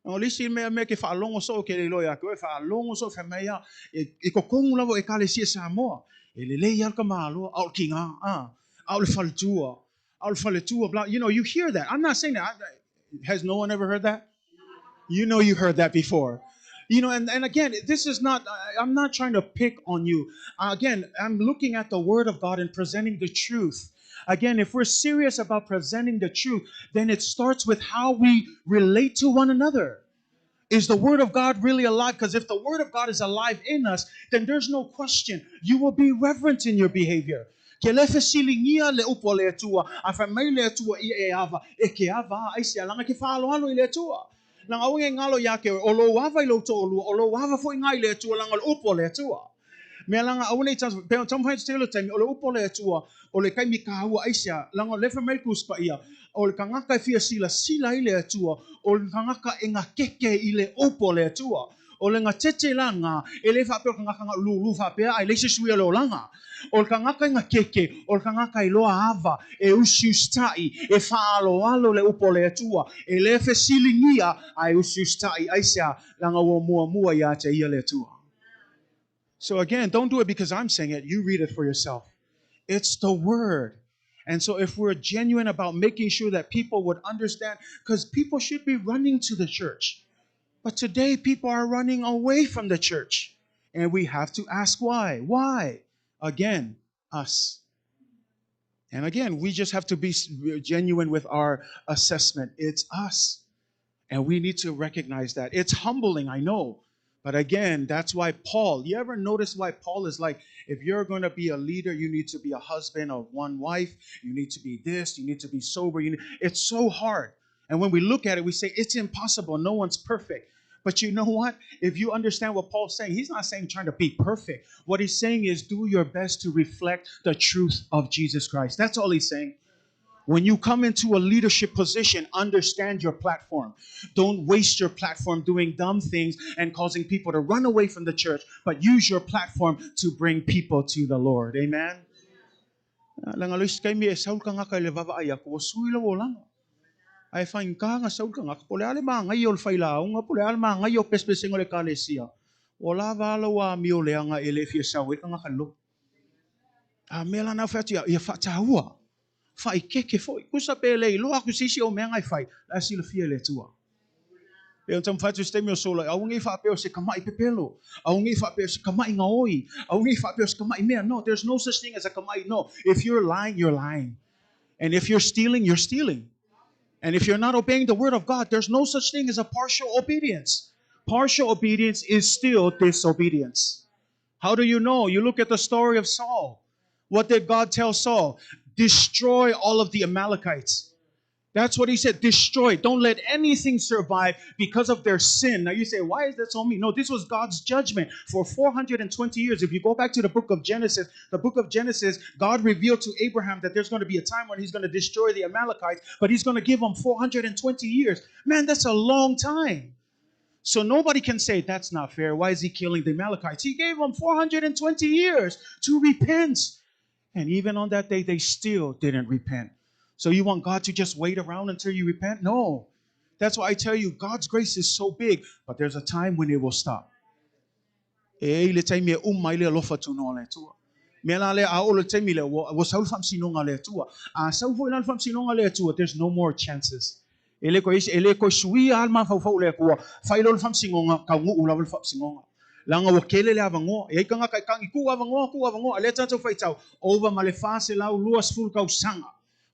O lisi mea ke whaalongo so ke le loia koe, whaalongo so wha mea, e ko kongu lawo e kalesia Samoa. E le lei alka māloa, au ki ngā, au le whaletua, blah. You know, you hear that. I'm not saying that. Has no one ever heard that? You know you heard that before. You know, and again, this is not, I'm not trying to pick on you. Again, I'm looking at the Word of God and presenting the truth. Again, if we're serious about presenting the truth, then it starts with how we relate to one another. Is the Word of God really alive? Because if the Word of God is alive in us, then there's no question. You will be reverent in your behavior. Ke le fesilingia le upo le atua, a whamai le atua I e ava, e ke ava aisi alanga ke whaaloalo I le atua. Langa aunge ngalo yake, o lo wava I lo to olua, o lo wava fo ngai le atua, langa le upo le atua. Mea langa aune tans pe tam fai stelo time o le upo le atua o le kai mikahua aisia langa le fa melkus pa ia o le kangaka fia sila I le atua o le kangaka e nga keke I le upo le atua o le nga tete langa e le fa pe kangaka nga lulu fa pe ai le se suia lo langa o le kangaka nga keke o le kangaka I loa ava e usiustai e fa alo le upo le atua e le fe silingia ai usiustai aisia langa wo mua ia te ia le atua. So again, don't do it because I'm saying it. You read it for yourself. It's the Word. And so if we're genuine about making sure that people would understand, because people should be running to the church. But today people are running away from the church. And we have to ask why. Why? Again, us. And again, we just have to be genuine with our assessment. It's us. And we need to recognize that. It's humbling, I know. But again, that's why Paul, you ever notice why Paul is like, if you're going to be a leader, you need to be a husband of one wife. You need to be this. You need to be sober. It's so hard. And when we look at it, we say, it's impossible. No one's perfect. But you know what? If you understand what Paul's saying, he's not saying trying to be perfect. What he's saying is do your best to reflect the truth of Jesus Christ. That's all he's saying. When you come into a leadership position, understand your platform. Don't waste your platform doing dumb things and causing people to run away from the church, but use your platform to bring people to the Lord. Amen? Langalis kay mi Saul ka nga kay levava aya ko suila wala. Ay fain ka nga Saul ka nga pole ale mga ngayol failao nga pole ale mga ngayo pespesing ole kalesia. Wala valawa mi ole nga elefia Saul ka nga kalo. Mela na fa tia ia fa taua. Fai keke foi. Kusa pele lo aku sisi o menga fai. La sila fiele tua. Eu tam fatu ste meu solo. Au ngi fa pe o se kamai pepelo. Au ngi fa pe o se kamai ngaoi. Au ngi fa pe o se kamai mea. No, there's no such thing as a kamai. No. If you're lying, you're lying. And if you're stealing, you're stealing. And if you're not obeying the word of God, there's no such thing as a partial obedience. Partial obedience is still disobedience. How do you know? You look at the story of Saul. What did God tell Saul? Destroy all of the Amalekites. That's what he said. Destroy. Don't let anything survive because of their sin. Now you say, why is that so mean? No, this was God's judgment for 420 years. If you go back to the book of Genesis, God revealed to Abraham that there's going to be a time when he's going to destroy the Amalekites, but he's going to give them 420 years. Man, that's a long time. So nobody can say that's not fair. Why is he killing the Amalekites? He gave them 420 years to repent. And even on that day, they still didn't repent. So you want God to just wait around until you repent? No. That's why I tell you, God's grace is so big, but there's a time when it will stop. There's no more chances. Langa wakele le avango e kanga kai kangi ku avango ale tanto faitau over malefase lau luas ful kau sanga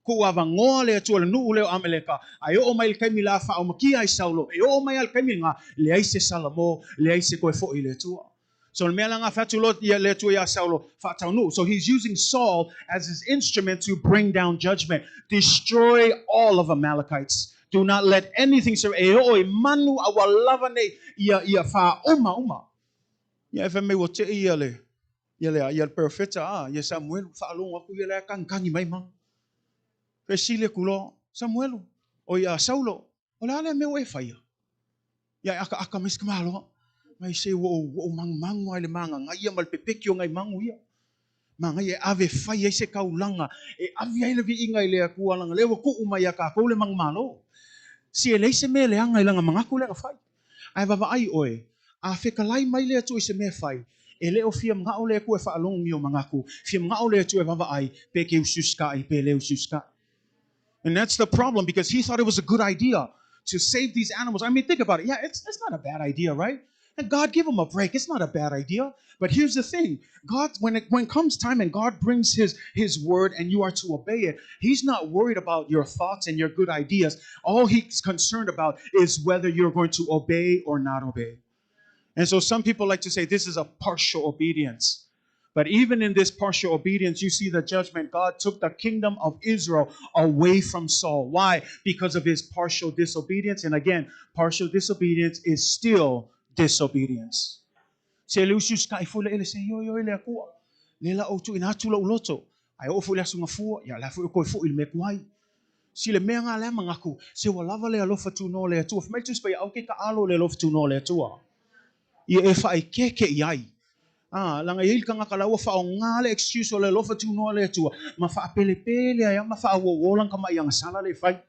ku avango le tu le nu le ameleka ayo o mai kai mila fa o makia ai saulo e o mai al kai minga le ai se salamo le ai se ko fo ile tu. So melanga fatulot ya le tu ya saulo fatau nu. So he's using Saul as his instrument to bring down judgment, destroy all of Amalekites. Do not let anything serve. E o manu awalavane ia fa uma. Ya fa me wo te ia le profeta ya Samuel fa lo aku ia le kangi mai mang resile kulo Samuel o ya Saulo o la le me we fa ya aka mis kmalo mai se wo mang le manga ngai mal pepekio ngai mangu ia manga ye ave fa ye se kaulanga e ave ai le vi ingai le aku langa le wo ku uma ya ka ko le mang malo si le se me le ngai langa manga ku le fa ai va ai oe a fekalai mai le tu se me fai ele o fia mga ole ku e fa along mio mangaku fia mga ole tu e vava ai pe ke ususka ai pe le ususka. And that's the problem, because he thought it was a good idea to save these animals. I mean, think about it. Yeah, it's not a bad idea, right? And God give him a break. It's not a bad idea. But here's the thing. God, when it comes time and God brings his word and you are to obey it, he's not worried about your thoughts and your good ideas. All he's concerned about is whether you're going to obey or not obey. And so some people like to say this is a partial obedience. But even in this partial obedience, you see the judgment. God took the kingdom of Israel away from Saul. Why? Because of his partial disobedience. And again, partial disobedience is still disobedience. Sila mea ngā lea mangaku, se walava le alofa tūno le atua. Whamaitus pa ia auke ka alo le alofa tūno le atua. Ia e whae keke iai. Langa il ka ngaka laua wha o ngale excuse o le lofa tūnoa le atua. Ma wha pele ai, ma wha awolang ka mai anga sala le whai.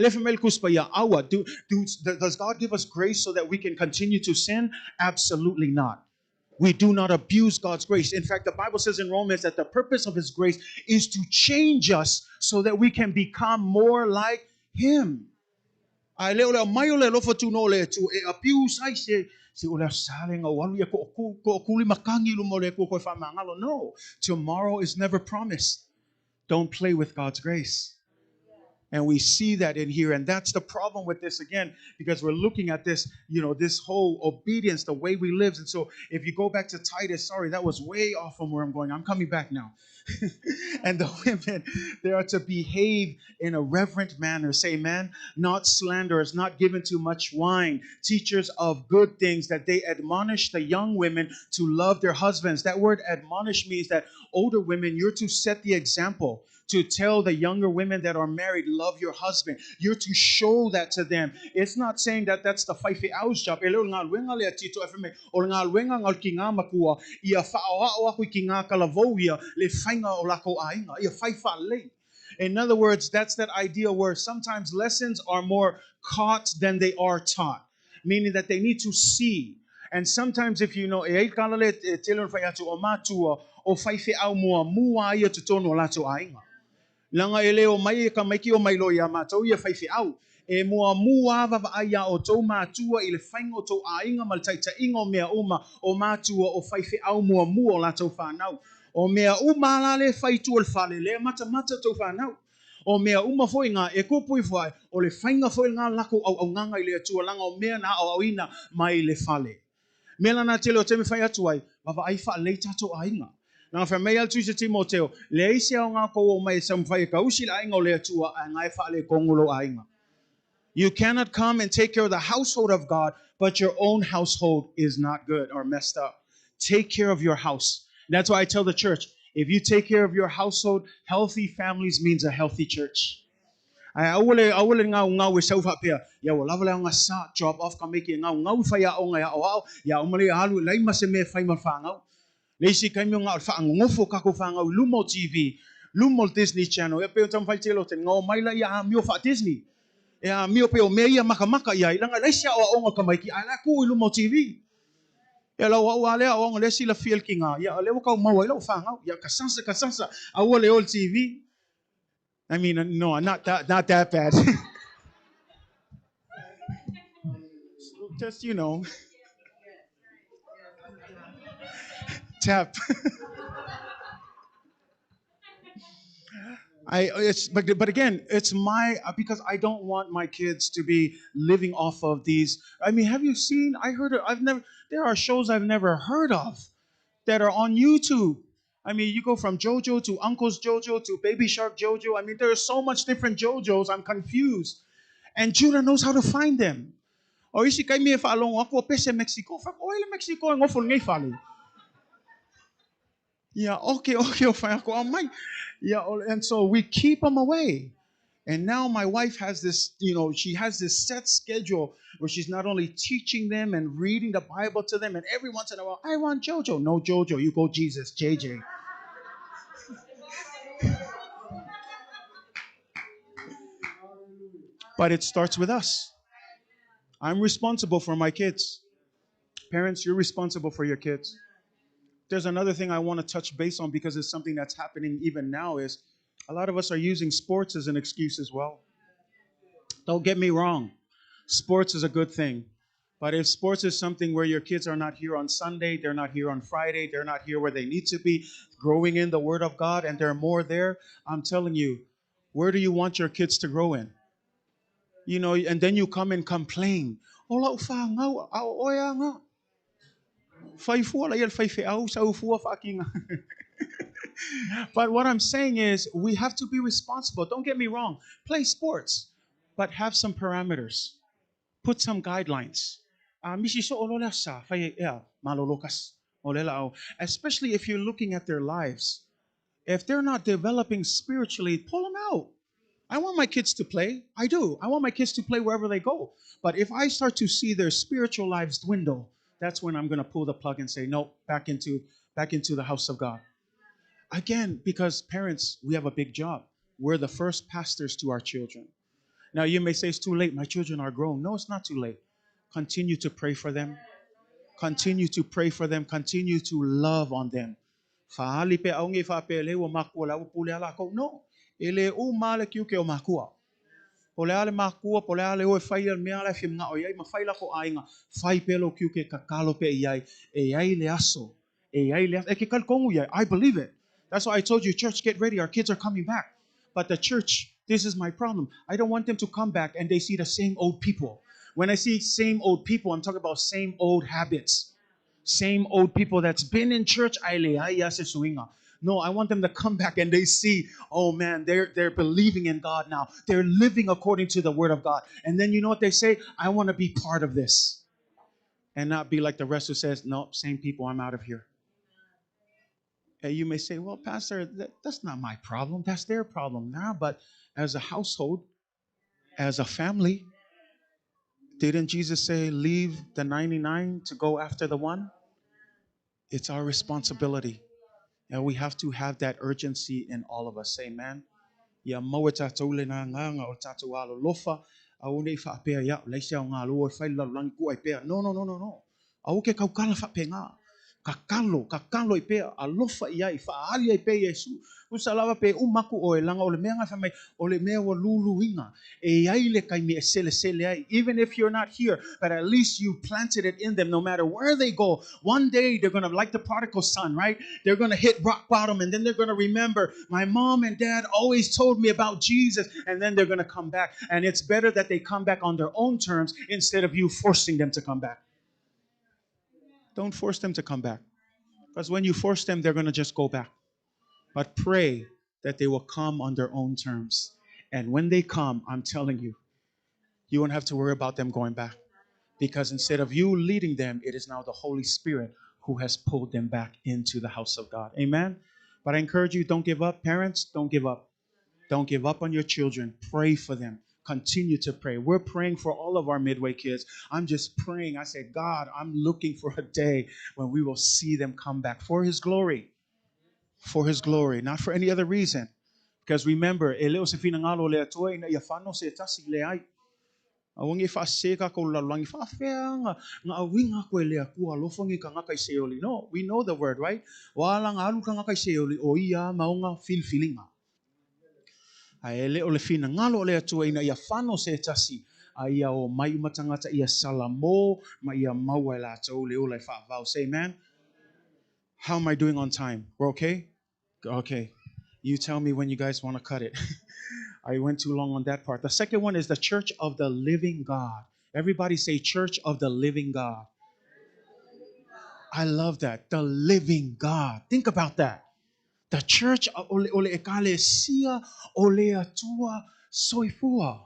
Lefa mele kuspa ia awa. Does God give us grace so that we can continue to sin? Absolutely not. We do not abuse God's grace. In fact, the Bible says in Romans that the purpose of his grace is to change us so that we can become more like him. Ai leo mai le lofa tūnoa le atua e abuse ai se o le salenga walu ia ko kuli makangi lu mo le ko fa mangalo. No, tomorrow is never promised. Don't play with God's grace. And we see that in here. And that's the problem with this again, because we're looking at this, this whole obedience, the way we live. And so if you go back to Titus, sorry, that was way off from where I'm going. I'm coming back now. And the women, they are to behave in a reverent manner. Say amen. Not slanderers, not given to much wine, teachers of good things, that they admonish the young women to love their husbands. That word admonish means that older women, you're to set the example to tell the younger women that are married, love your husband. You're to show that to them. It's not saying that that's the 5 hours job. Elo nga wenga le tito FMA o nga wenga ngal kinga makua ia fa o aku kinga kalavoia le fainga o lako ainga ia fai fa le. In other words, that's that idea where sometimes lessons are more caught than they are taught, meaning that they need to see. And sometimes, if you know, langa ele o mai ka mai ki o mai lo ia matou ia fai au e mua mua va aia o tou matua i le fainga o tou ainga mal taita ingo mea uma o matua o fai au mua mua o la tou whanau o mea uma la le fai tu o fale le mata mata tou whanau o mea uma foi ngā e kupui foi o le fainga foi ngā lako au nganga i le atua langa o mea na au ina mai le fale mela na tele o te me fai atu ai va ai fa le tatou ainga. Nā wha mea tu se Timoteo, le eise o ngā kou o mai sam whai ka usi la ingo le atua a ngai wha le kongulo a inga. You cannot come and take care of the household of God, but your own household is not good or messed up. Take care of your house. That's why I tell the church, if you take care of your household, healthy families means a healthy church. Ai awole ngau we sau fa pia ya wala wala nga sa drop off ka make ngau fa ya o nga ya o ya o mali halu lai ma se me fa ma fa ngau. Leisi kai mio ngā wha ngofo kako whangau lumo TV, lumo Disney Channel. E peo tam whai telo te ngō maila ia mio wha Disney. E mio peo mea ia maka maka ia. Ilanga leisi a o onga ka maiki. Ai la ku i lumo TV. E lau au a lea o onga lesi la fiel ki ngā. Ia leo kau maua ila o whangau. Ia kasansa. Aua le ol TV. I mean, no, not that bad. Just, you know. Tap. But again, it's my because I don't want my kids to be living off of these. I mean, have you seen? I heard it. I've never. There are shows I've never heard of that are on YouTube. I mean, you go from JoJo to Uncle's JoJo to Baby Shark JoJo. I mean, there are so much different JoJos. I'm confused, and Judah knows how to find them. O isi kai me fa long ako pese Mexico. Fa o ile Mexico ngofol ngai fali. Yeah, okay, yeah, and so we keep them away. And now my wife has this, she has this set schedule where she's not only teaching them and reading the Bible to them, and every once in a while, I want JoJo. No, JoJo, you go Jesus, JJ. But it starts with us. I'm responsible for my kids. Parents, you're responsible for your kids. There's another thing I want to touch base on because it's something that's happening even now is a lot of us are using sports as an excuse as well. Don't get me wrong. Sports is a good thing. But if sports is something where your kids are not here on Sunday, they're not here on Friday, they're not here where they need to be, growing in the Word of God, and they're more there, I'm telling you, where do you want your kids to grow in? And then you come and complain. But what I'm saying is we have to be responsible. Don't get me wrong. Play sports, but have some parameters. Put some guidelines. Especially if you're looking at their lives. If they're not developing spiritually, pull them out. I want my kids to play. I do. I want my kids to play wherever they go. But if I start to see their spiritual lives dwindle, that's when I'm going to pull the plug and say, no, back into the house of God. Again, because parents, we have a big job. We're the first pastors to our children. Now, you may say it's too late. My children are grown. No, it's not too late. Continue to pray for them. Continue to pray for them. Continue to love on them. No. Ele o male ki ke o makua. Pole ale makua, pole ale o fai al mea le fim nga o iai ma fai la ko ainga. Fai pelo ki ke kakalo pe iai. E iai le aso. E iai le aso. E ke kal kongu iai. I believe it. That's why I told you, church, get ready. Our kids are coming back. But the church, this is my problem. I don't want them to come back and they see the same old people. When I see same old people, I'm talking about same old habits. Same old people that's been in church. No, I want them to come back and they see, oh man, they're believing in God now. They're living according to the word of God. And then you know what they say? I want to be part of this. And not be like the rest who says, no, same people, I'm out of here. And you may say, well, Pastor, that's not my problem. That's their problem now. But as a household, as a family, didn't Jesus say, leave the 99 to go after the one? It's our responsibility. And we have to have that urgency in all of us. Amen. Ya maua tātou le nā nganga o tātou alo lofa, au nei whaapea ia, leise au ngā lua whai lalangi kua i pea. No, no, no, no, no. Au ke kaukala whaapea ngā. Ka kalo i pea, a lofa i ai, whaari ai pea Yesu. Usa lawa pe umaku o e langa o le mea ngai whamai, o le mea wa lulu inga. E ai le kai me e sele sele ai. Even if you're not here, but at least you planted it in them no matter where they go. One day they're going to, like the prodigal son, right? They're going to hit rock bottom and then they're going to remember, my mom and dad always told me about Jesus, and then they're going to come back. And it's better that they come back on their own terms instead of you forcing them to come back. Don't force them to come back. Because when you force them, they're going to just go back. But pray that they will come on their own terms. And when they come, I'm telling you, you won't have to worry about them going back. Because instead of you leading them, it is now the Holy Spirit who has pulled them back into the house of God. Amen? But I encourage you, don't give up. Parents, don't give up. Don't give up on your children. Pray for them. Continue to pray. We're praying for all of our Midway kids. I'm just praying. I said, God, I'm looking for a day when we will see them come back for His glory. For His glory, not for any other reason. Because remember, eleo se finangalo le atoa ina iafano se tasi le ai. Awangi fa seka ko lalangi fa nga awinga ko le aku alofongi ka nga kay seoli. No, we know the word, right? Walang alu ka nga kay seoli o iya maunga feelinga. Aele o le finangalo le atoa ina iafano se tasi. Aya o mai matangata ia salamo ma ia maua la atou le ola fa vau. Say amen. How am I doing on time? We're okay? Okay. You tell me when you guys want to cut it. I went too long on that part. The second one is the Church of the Living God. Everybody say Church of the Living God. I love that. The Living God. Think about that. The Church of Ole Ekalesia Ole Atua Soifua.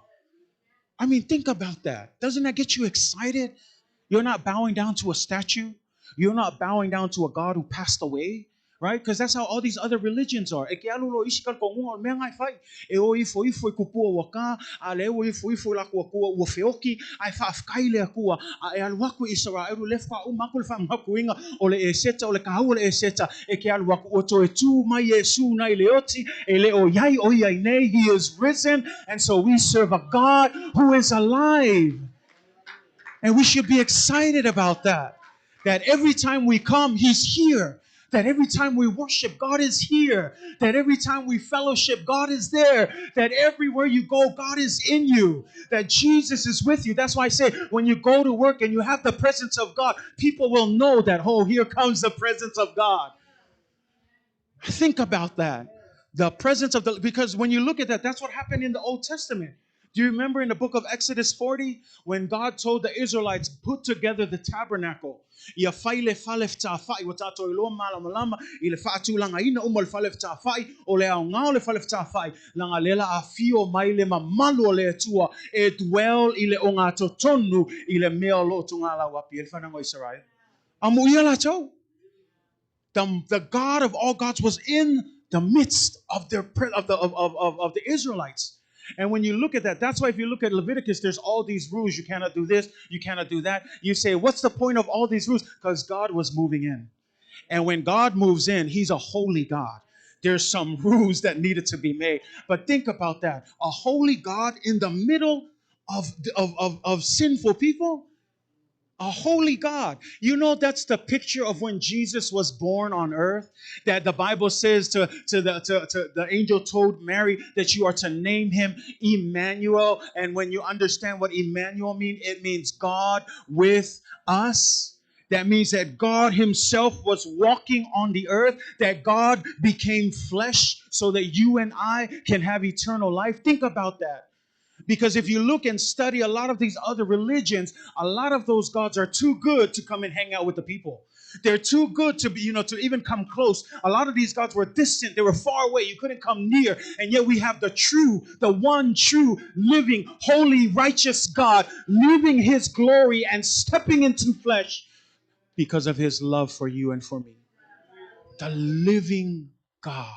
I mean, think about that. Doesn't that get you excited? You're not bowing down to a statue. You're not bowing down to a God who passed away, right? Because that's how all these other religions are. E ke alulo isikal ko ngunga mea ngai fai. E o ifo ifo I kupua waka, a le o ifo ifo la kua kua ua feoki, ai whaafkai lea kua, a e aluaku Israel, e ru lefka umaku le whaamaku inga, o le e seta, o le kahau le e seta, e ke aluaku o to e tū mai Yesu nai leoti, e le o iai o iai nei, He is risen, and so we serve a God who is alive. And we should be excited about that. That every time we come, He's here. That every time we worship, God is here. That every time we fellowship, God is there. That everywhere you go, God is in you. That Jesus is with you. That's why I say, when you go to work and you have the presence of God, people will know that, oh, here comes the presence of God. Think about that. The presence of because when you look at that, that's what happened in the Old Testament. Do you remember in the book of Exodus 40 when God told the Israelites, put together the tabernacle? The God of all gods was in the midst of the Israelites. And when you look at that, that's why if you look at Leviticus, there's all these rules. You cannot do this, you cannot do that. You say, what's the point of all these rules? Because God was moving in. And when God moves in, He's a holy God. There's some rules that needed to be made. But think about that. A holy God in the middle of sinful people. A holy God. You know, that's the picture of when Jesus was born on earth. That the Bible says to the angel told Mary that you are to name Him Emmanuel. And when you understand what Emmanuel means, it means God with us. That means that God Himself was walking on the earth, that God became flesh so that you and I can have eternal life. Think about that. Because if you look and study a lot of these other religions, a lot of those gods are too good to come and hang out with the people. They're too good to be, to even come close. A lot of these gods were distant. They were far away. You couldn't come near. And yet we have the one true, living, holy, righteous God, living His glory and stepping into flesh because of His love for you and for me. The living God.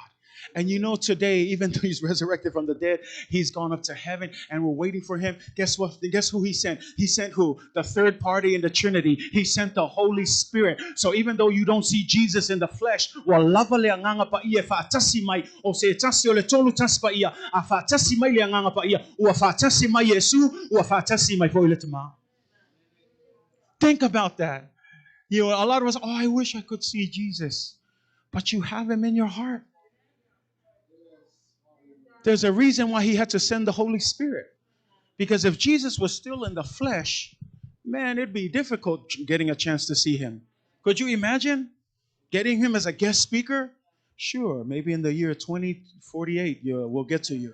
And you know, today, even though he's resurrected from the dead, he's gone up to heaven and we're waiting for him. Guess what? Guess who he sent? He sent who? The third party in the Trinity. He sent the Holy Spirit. So even though you don't see Jesus in the flesh, walavale anganga pa iya fatasi mai o se tasi ole tolu tas pa iya a fatasi mai le anganga pa iya o fatasi mai Yesu o fatasi mai foi le tama. Think about that. You know, a lot of us, oh, I wish I could see Jesus. But you have him in your heart. There's a reason why he had to send the Holy Spirit. Because if Jesus was still in the flesh, man, it'd be difficult getting a chance to see him. Could you imagine getting him as a guest speaker? Sure, maybe in the year 2048, we'll get to you.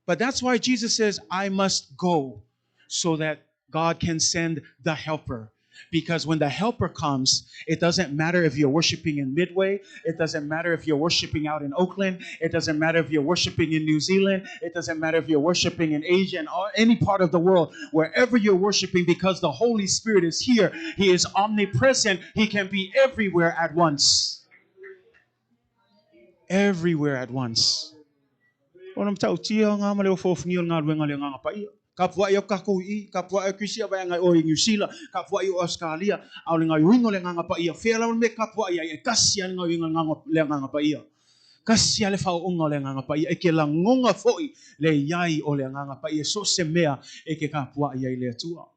But that's why Jesus says, I must go so that God can send the helper. Because when the helper comes, it doesn't matter if you're worshiping in Midway. It doesn't matter if you're worshiping out in Oakland. It doesn't matter if you're worshiping in New Zealand. It doesn't matter if you're worshiping in Asia and any part of the world. Wherever you're worshiping, because the Holy Spirit is here. He is omnipresent. He can be everywhere at once. Everywhere at once. Onam tau tia nga male o fof ngil nga luenga le nga pa ia. Kapua yo kakui, kapua yo kisia ba nga o New Zealand, kapua yo Australia, au le nga wingo le nga pa ia. Fela me kapua ia e kasia nga winga nga le nga pa ia. Kasia le fau unga le nga pa ia e ke la ngonga foi le yai o le nga pa ia so se mea e ke kapua ia le tua.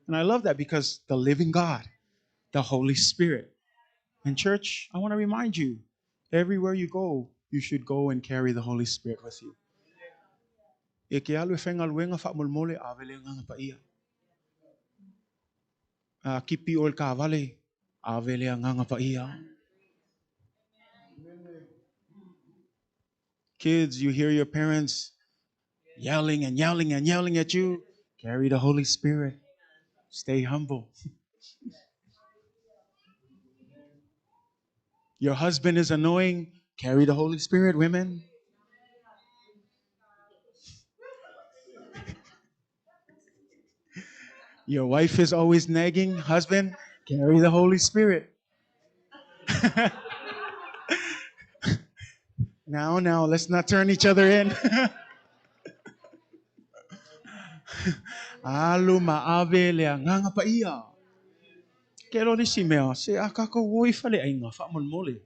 And I love that because the living God, the Holy Spirit. And church, I want to remind you, everywhere you go, you should go and carry the Holy Spirit with you. E ke alu whenga luenga wha mulmole a vele nganga pa ia. Kipi o ka vale a vele nganga pa ia. Kids, you hear your parents yelling and yelling and yelling at you. Carry the Holy Spirit. Stay humble. Your husband is annoying. Carry the Holy Spirit, women. Your wife is always nagging. Husband, carry the Holy Spirit. Now, let's not turn each other in. Alu maave le nganga pa ia. Kero ni si mea, se akako woi fale ai nga fa mole.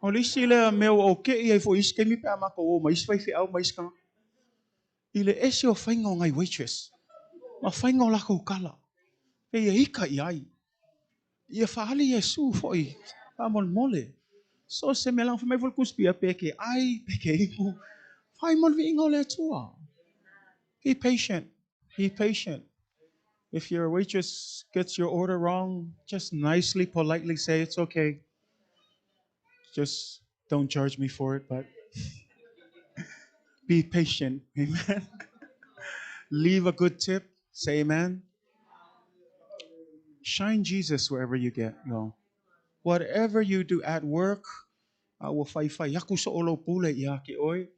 O li si le meo o ke ia fo iske mi pe amako o mais fai fi au mais ka. Ile ese o fainga ngai waitress. Ma fainga la ko kala. E ia ika iai. Ia fa ali Yesu foi. Fa mole. So se me lang fa mai vol kuspia peke ai peke iku. Fai mol vi ingo le tua. Be patient. Be patient. If your waitress gets your order wrong, just nicely, politely say it's okay. Just don't charge me for it, but be patient. Amen. Leave a good tip. Say amen. Shine Jesus wherever you go. Whatever you do at work, will fai yaku sa olo pule yaki oi.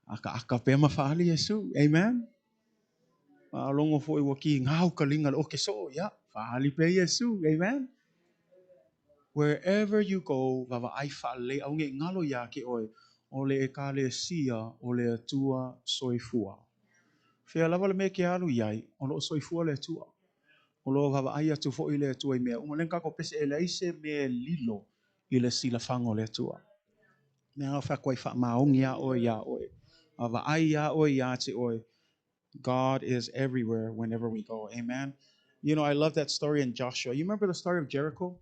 Aka pema faali Yesu. Amen. Longo fo iwaki ngau kalingal okay so ya faali pe Yesu. Amen. Wherever you go, vava ai faale au nge ngalo yaki oi. Ole e kale sia ole tua soifua. Fea lava le me ke alu iai, o loo soifua le tua. O loo vava ai atu fo i le tua i mea. Umolen kako pese e leise me lilo i le sila fango le tua. Nea ngā whakoi wha maongi a oi a oi. Vava ai a oi a te oi. God is everywhere whenever we go. Amen. You know, I love that story in Joshua. You remember the story of Jericho?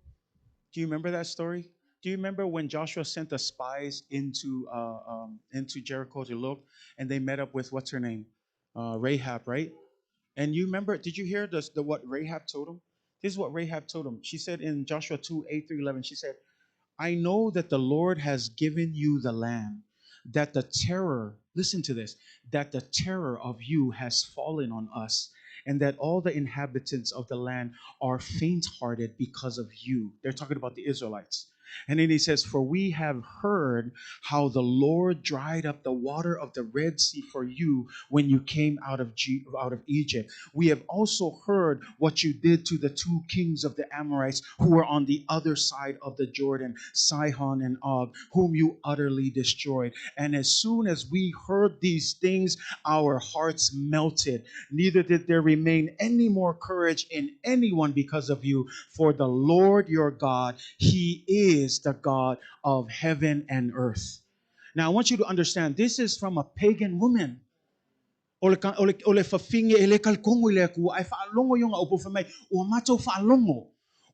Do you remember that story? Do you remember when Joshua sent the spies into Jericho to look, and they met up with what's her name, Rahab, right? And you remember? Did you hear the what Rahab told him? This is what Rahab told him. She said in Joshua 2:8-11. She said, "I know that the Lord has given you the land. That the terror, listen to this, that the terror of you has fallen on us, and that all the inhabitants of the land are faint-hearted because of you." They're talking about the Israelites. And then he says, for we have heard how the Lord dried up the water of the Red Sea for you when you came out of Egypt. We have also heard what you did to the two kings of the Amorites who were on the other side of the Jordan, Sihon and Og, whom you utterly destroyed. And as soon as we heard these things, our hearts melted. Neither did there remain any more courage in anyone because of you. For the Lord your God, He is the God of heaven and earth. Now, I want you to understand, this is from a pagan woman. Ole fafinge ele kalkongo ile ku ai faalongo yung aupo fa mai o mato faalongo.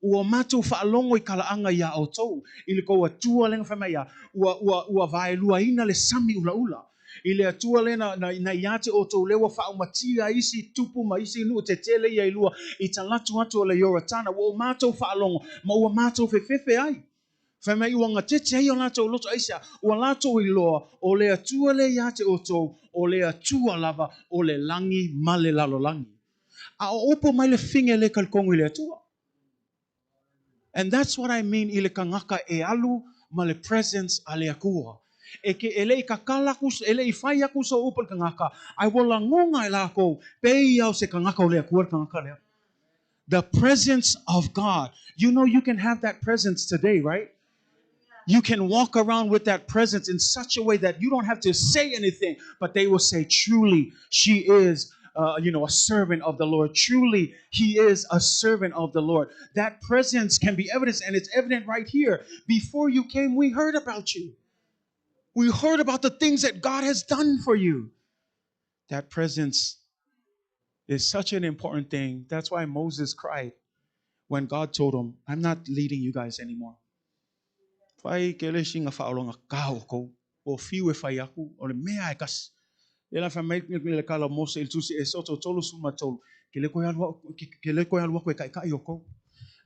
Ua mato faalongo I kalaanga ya auto. Ile ko atua lenga fa mai ya. Ua vai luaina le sami ula ula. Ile atua le na yate o tau lewa whaumatia isi tupu ma isi nu te tele ia ilua I talatu atu o le yoratana wa o mātou whaalongo ma ua mātou whewhewe ai. Whamai ua ngā tete ai o lātou loto aisa ua lātou I loa o le atua le yate o tau o le atua lava o le langi ma le lalolangi. A o opo mai le whinge le kalkongo I le atua. And that's what I mean I le kangaka e alu ma le presence a le akua. E ke ele I kakala kus, ele I whai aku sa upal kangaka. Ai wala ngonga I lako, pei au se kangaka o le akua kangaka lea. The presence of God. You know you can have that presence today, right? You can walk around with that presence in such a way that you don't have to say anything, but they will say, truly, she is a servant of the Lord. Truly, he is a servant of the Lord. That presence can be evidence, and it's evident right here. Before you came, we heard about you. We heard about the things that God has done for you. That presence is such an important thing. That's why Moses cried when God told him, I'm not leading you guys anymore. Fai kele singa faolonga kao ko o fiu e fai aku o le mea e kas. Ela fa mai le kala Mose il tusi e soto tolu suma tolu. Kele ko alwa ko e kai kai ko.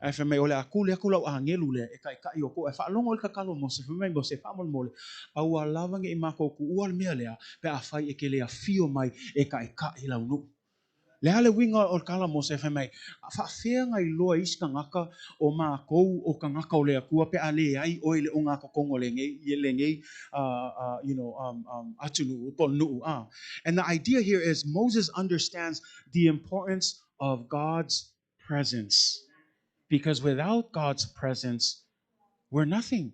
Ai fa mai ole aku le aku lau angelu le e kai kai ko. Ai fa longo le kakalo Mose fa mai Mose fa mol mole. Au alava nge imako ku ual mea lea pe a fai e kele a fio mai e kai kai lau nu. Le hale winga o kala Mose fa mai fa fea ngai loa is kangaka o ma kou o kangaka o le akua pe ale ai o le onga ko kongo le ngai atunu pol nu and the idea here is Moses understands the importance of God's presence, because without God's presence we're nothing.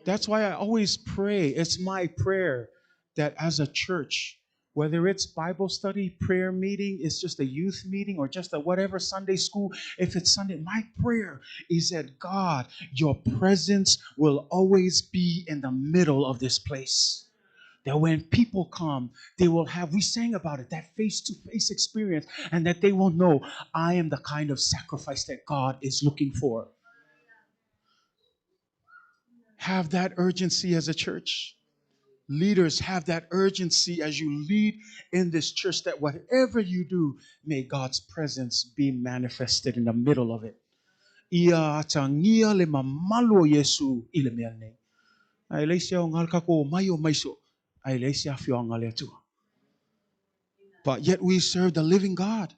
That's why I always pray. It's my prayer that as a church, whether it's Bible study, prayer meeting, it's just a youth meeting, or just a whatever Sunday school, if it's Sunday, my prayer is that God, your presence will always be in the middle of this place. That when people come, they will have, we sang about it, that face-to-face experience, and that they will know, I am the kind of sacrifice that God is looking for. Have that urgency as a church. Leaders, have that urgency as you lead in this church, that whatever you do, may God's presence be manifested in the middle of it. Ia atangia le mamalo Yesu ile meane. Ai leisia o ngalka ko mai o maiso. Ai leisia fio ngale atua. But yet we serve the living God.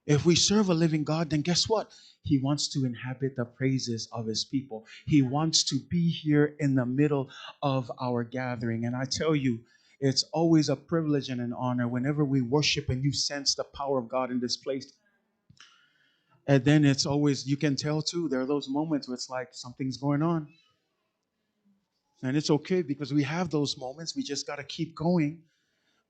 If we serve a living God, then guess what? He wants to inhabit the praises of his people. He wants to be here in the middle of our gathering. And I tell you, it's always a privilege and an honor whenever we worship and you sense the power of God in this place. And then it's always, you can tell too, there are those moments where it's like something's going on. And it's okay, because we have those moments. We just got to keep going.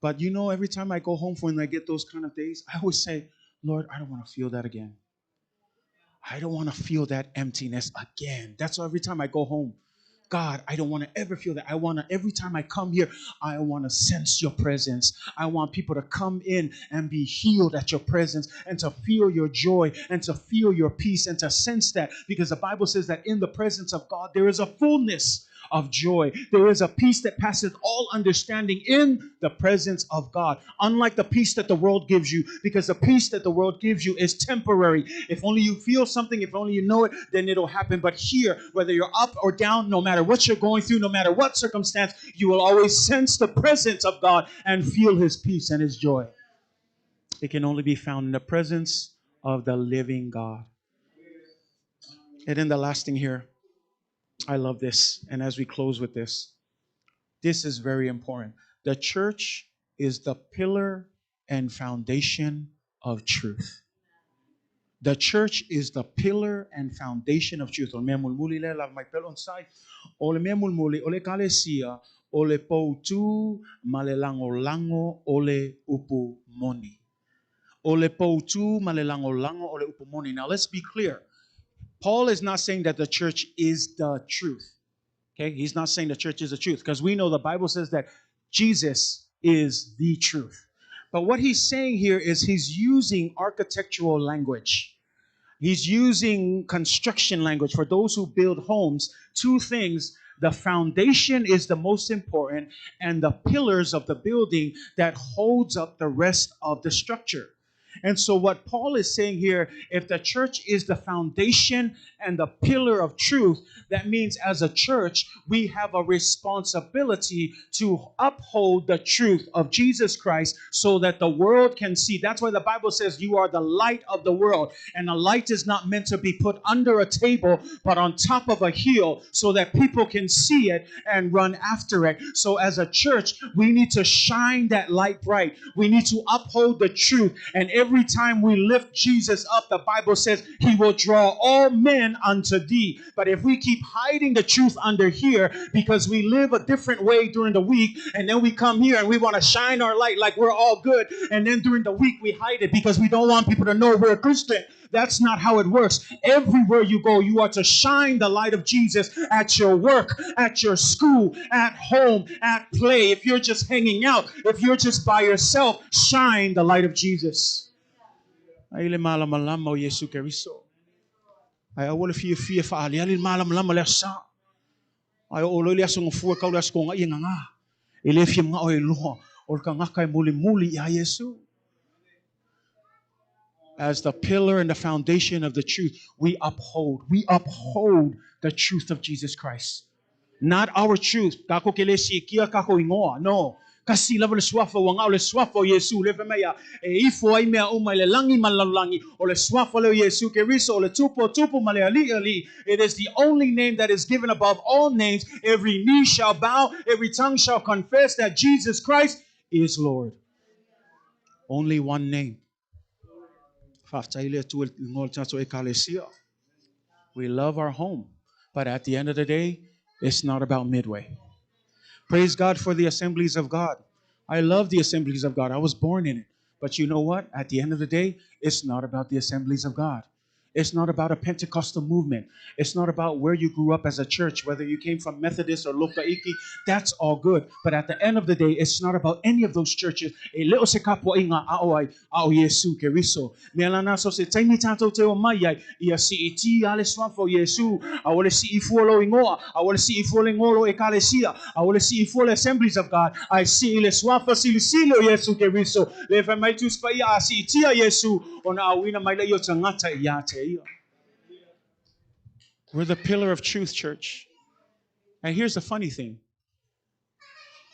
But you know, every time I go home when I get those kind of days, I always say, Lord, I don't want to feel that again. I don't want to feel that emptiness again. That's why every time I go home, God, I don't want to ever feel that. I want to, every time I come here, I want to sense your presence. I want people to come in and be healed at your presence, and to feel your joy, and to feel your peace, and to sense that, because the Bible says that in the presence of God, there is a fullness of joy. There is a peace that passeth all understanding in the presence of God. Unlike the peace that the world gives you, because the peace that the world gives you is temporary. If only you feel something, if only you know it, then it'll happen. But here, whether you're up or down, no matter what you're going through, no matter what circumstance, you will always sense the presence of God and feel his peace and his joy. It can only be found in the presence of the living God. And then the last thing here, I love this. And as we close with this, this is very important. The church is the pillar and foundation of truth. The church is the pillar and foundation of truth. Ole mulmuli le la mai pelon sai. Ole mulmuli ole kalesia ole poutu malelango lango ole upu moni. Ole poutu malelango lango ole upu moni. Now let's be clear. Paul is not saying that the church is the truth. Okay? He's not saying the church is the truth because we know the Bible says that Jesus is the truth. But what he's saying here is he's using architectural language. He's using construction language for those who build homes. Two things. The foundation is the most important, and the pillars of the building that holds up the rest of the structure. And so what Paul is saying here, if the church is the foundation and the pillar of truth, that means as a church, we have a responsibility to uphold the truth of Jesus Christ so that the world can see. That's why the Bible says you are the light of the world. And the light is not meant to be put under a table, but on top of a hill so that people can see it and run after it. So as a church, we need to shine that light bright. We need to uphold the truth. And every time we lift Jesus up, the Bible says he will draw all men unto thee. But if we keep hiding the truth under here because we live a different way during the week, and then we come here and we want to shine our light like we're all good, and then during the week we hide it because we don't want people to know we're a Christian. That's not how it works. Everywhere you go, you are to shine the light of Jesus at your work, at your school, at home, at play. If you're just hanging out, if you're just by yourself, shine the light of Jesus. Ay le malam malam mo Yesu Keriso. Ay awol fi fa ali ali malam malam le sa. Ay olo le asong fu ka le asong ay nga. Ile fi nga oy lo. Ol ka nga kay muli ya Yesu. As the pillar and the foundation of the truth, we uphold the truth of Jesus Christ. Not our truth. Kako kelesi kia kako ingoa. No. Kasi level swafo wanga ole swafo Yesu leve meya e ifo ai mea uma le langi malalangi ole swafo le Yesu ke riso ole tupo male ali. It is the only name that is given above all names. Every knee shall bow, every tongue shall confess that Jesus Christ is Lord. Only one name. We love our home, but at the end of the day, it's not about Midway. Praise God for the assemblies of God. I love the assemblies of God. I was born in it. But you know what? At the end of the day, it's not about the assemblies of God. It's not about a Pentecostal movement. It's not about where you grew up as a church, whether you came from Methodist or Lokaiki. That's all good. But at the end of the day, it's not about any of those churches. Assemblies of God. I see ile swafa silisilo Yesu Keriso. Leva mai tu spai asi tia Yesu ona awina mai le yo tangata yate. We're the pillar of truth, church. And here's the funny thing.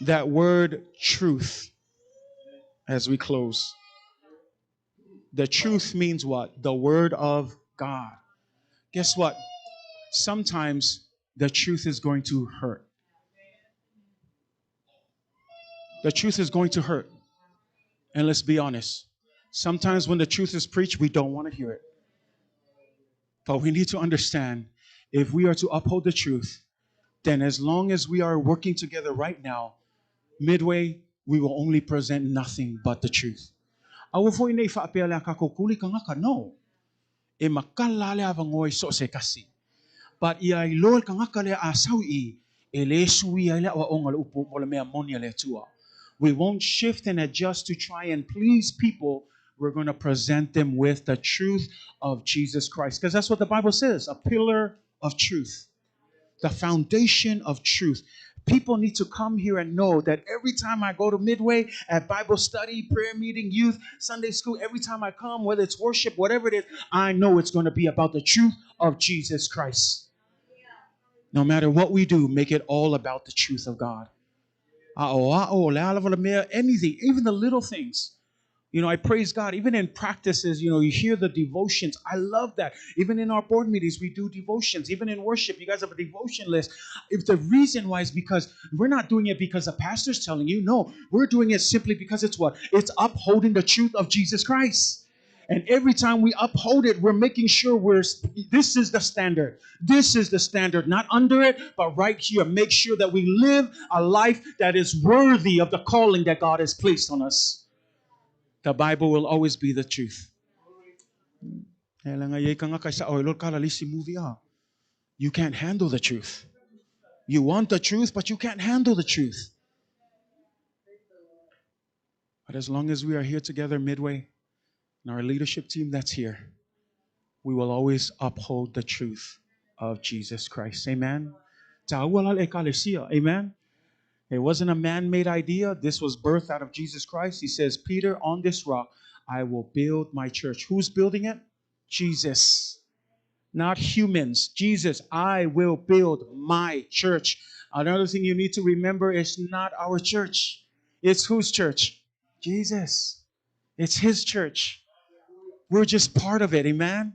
That word truth, as we close, the truth means what? The word of God. Guess what? Sometimes the truth is going to hurt. The truth is going to hurt. And let's be honest. Sometimes when the truth is preached, we don't want to hear it. But we need to understand, if we are to uphold the truth, then as long as we are working together right now, Midway, we will only present nothing but the truth. No. E makalale avangoi so se kasi. But ia ilol kangakale asawi ele sui ile wa ongal upu mola mea monia le tua. We won't shift and adjust to try and please people. We're going to present them with the truth of Jesus Christ. Because that's what the Bible says, a pillar of truth. The foundation of truth. People need to come here and know that every time I go to Midway at Bible study, prayer meeting, youth, Sunday school, every time I come, whether it's worship, whatever it is, I know it's going to be about the truth of Jesus Christ. No matter what we do, make it all about the truth of God. Anything, even the little things. I praise God. Even in practices, you hear the devotions. I love that. Even in our board meetings, we do devotions. Even in worship, you guys have a devotion list. If the reason why is because we're not doing it because the pastor's telling you. No, we're doing it simply because it's what? It's upholding the truth of Jesus Christ. And every time we uphold it, we're making sure this is the standard. This is the standard, not under it, but right here. Make sure that we live a life that is worthy of the calling that God has placed on us. The Bible will always be the truth. You can't handle the truth. You want the truth, but you can't handle the truth. But as long as we are here together midway, and our leadership team that's here, we will always uphold the truth of Jesus Christ. Amen. Amen. It wasn't a man-made idea. This was birthed out of Jesus Christ. He says, Peter, on this rock, I will build my church. Who's building it? Jesus. Not humans. Jesus, I will build my church. Another thing you need to remember is not our church. It's whose church? Jesus. It's his church. We're just part of it. Amen.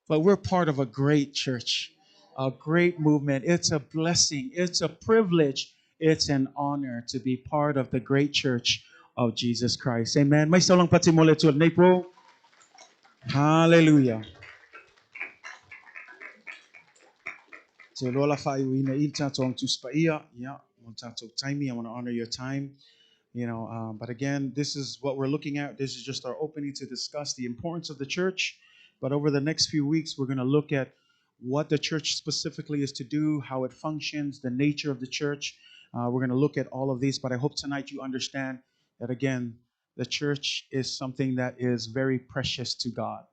But we're part of a great church, a great movement. It's a blessing. It's a privilege. It's an honor to be part of the great church of Jesus Christ. Amen. May salong pati mole tu Naples. Hallelujah. So Lola Faiwina Ilta Tong to Spaia. Yeah, Taimi. I want to honor your time. But again, this is what we're looking at. This is just our opening to discuss the importance of the church. But over the next few weeks, we're going to look at what the church specifically is to do, how it functions, the nature of the church. We're going to look at all of these. But I hope tonight you understand that, again, the church is something that is very precious to God.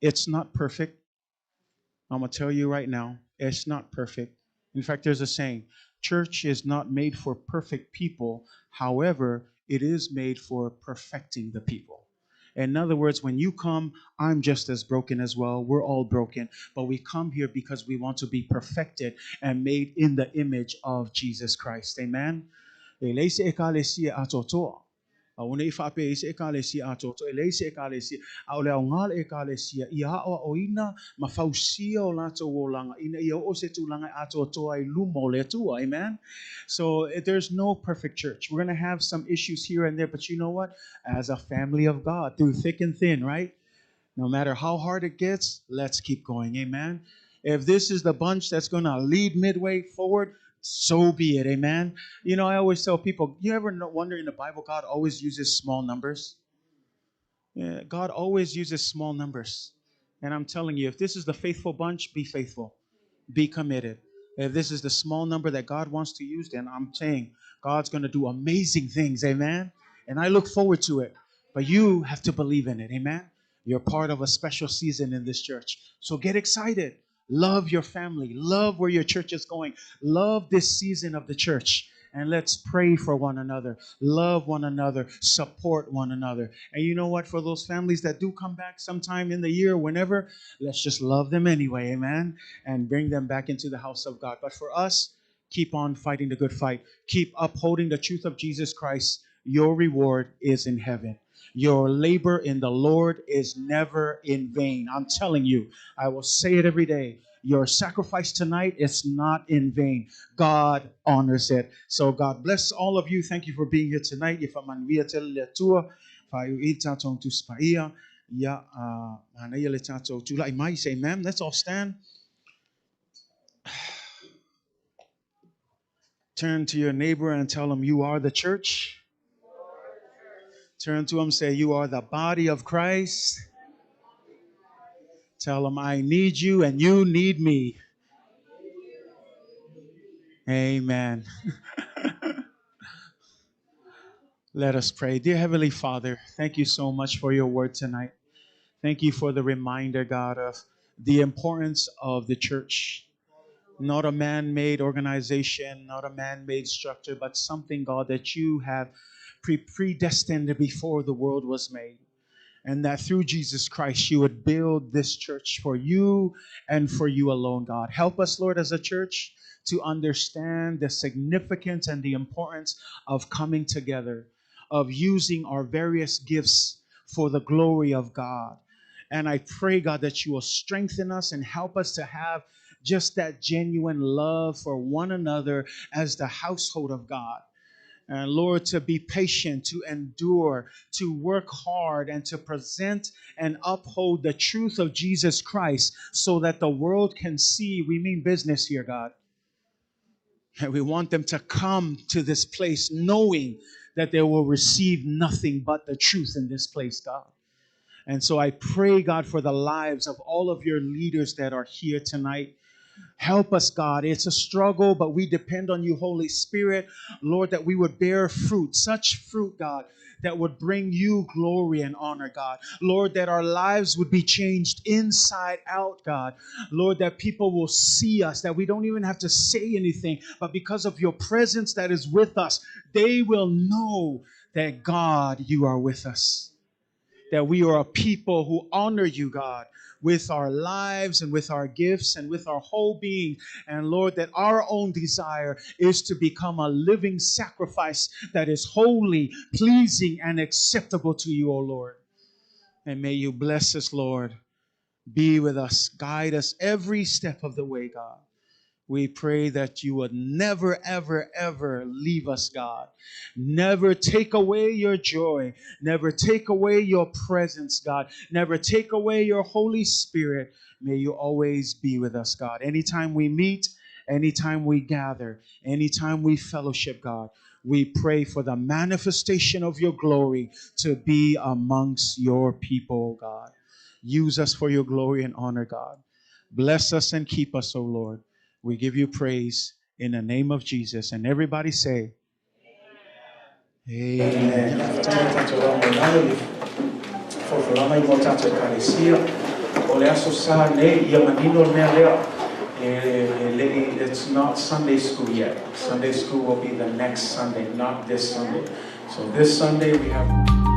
It's not perfect. I'm going to tell you right now, it's not perfect. In fact, there's a saying, church is not made for perfect people. However, it is made for perfecting the people. In other words, when you come, I'm just as broken as well. We're all broken. But we come here because we want to be perfected and made in the image of Jesus Christ. Amen? Auna ifape ise ekalesia atoto elese ekalesia aule aungal ekalesia ia o oina mafausia o lato wolanga ina ia o se tulanga atoto ai lumo le tua. Amen. So there's no perfect church. We're going to have some issues here and there, but you know what? As a family of God, through thick and thin, right? No matter how hard it gets, let's keep going. Amen. If this is the bunch that's going to lead midway forward, so be it. Amen. I always tell people, you ever wonder in the Bible, God always uses small numbers? Yeah, God always uses small numbers. And I'm telling you, if this is the faithful bunch, be faithful. Be committed. If this is the small number that God wants to use, then I'm saying God's going to do amazing things. Amen. And I look forward to it. But you have to believe in it. Amen. You're part of a special season in this church. So get excited. Love your family. Love where your church is going. Love this season of the church. And let's pray for one another. Love one another. Support one another. And you know what? For those families that do come back sometime in the year, whenever, let's just love them anyway. Amen. And bring them back into the house of God. But for us, keep on fighting the good fight. Keep upholding the truth of Jesus Christ. Your reward is in heaven. Your labor in the Lord is never in vain. I'm telling you, I will say it every day. Your sacrifice tonight is not in vain. God honors it. So God bless all of you. Thank you for being here tonight. If I'm on via teletua, to spaia. Yeah, amen. Let's all stand. Turn to your neighbor and tell him you are the church. Turn to him, say you are the body of Christ. Tell him I need you and you need me. Amen. Let us pray. Dear Heavenly Father, thank you so much for your word tonight. Thank you for the reminder, God, of the importance of the church. Not a man-made organization, not a man-made structure, but something, God, that you have predestined before the world was made. And that through Jesus Christ, you would build this church for you and for you alone, God. Help us, Lord, as a church to understand the significance and the importance of coming together, of using our various gifts for the glory of God. And I pray, God, that you will strengthen us and help us to have just that genuine love for one another as the household of God. And Lord, to be patient, to endure, to work hard, and to present and uphold the truth of Jesus Christ so that the world can see we mean business here, God. And we want them to come to this place knowing that they will receive nothing but the truth in this place, God. And so I pray, God, for the lives of all of your leaders that are here tonight. Help us, God. It's a struggle, but we depend on you, Holy Spirit, Lord, that we would bear fruit, such fruit, God, that would bring you glory and honor, God. Lord, that our lives would be changed inside out, God. Lord, that people will see us, that we don't even have to say anything, but because of your presence that is with us, they will know that, God, you are with us. That we are a people who honor you, God, with our lives and with our gifts and with our whole being. And Lord, that our own desire is to become a living sacrifice that is holy, pleasing, and acceptable to you, O Lord. And may you bless us, Lord. Be with us. Guide us every step of the way, God. We pray that you would never, ever, ever leave us, God. Never take away your joy. Never take away your presence, God. Never take away your Holy Spirit. May you always be with us, God. Anytime we meet, anytime we gather, anytime we fellowship, God, we pray for the manifestation of your glory to be amongst your people, God. Use us for your glory and honor, God. Bless us and keep us, O Lord. We give you praise in the name of Jesus. And everybody say, Amen. It's not Sunday school yet. Sunday school will be the next Sunday, not this Sunday. So this Sunday we have...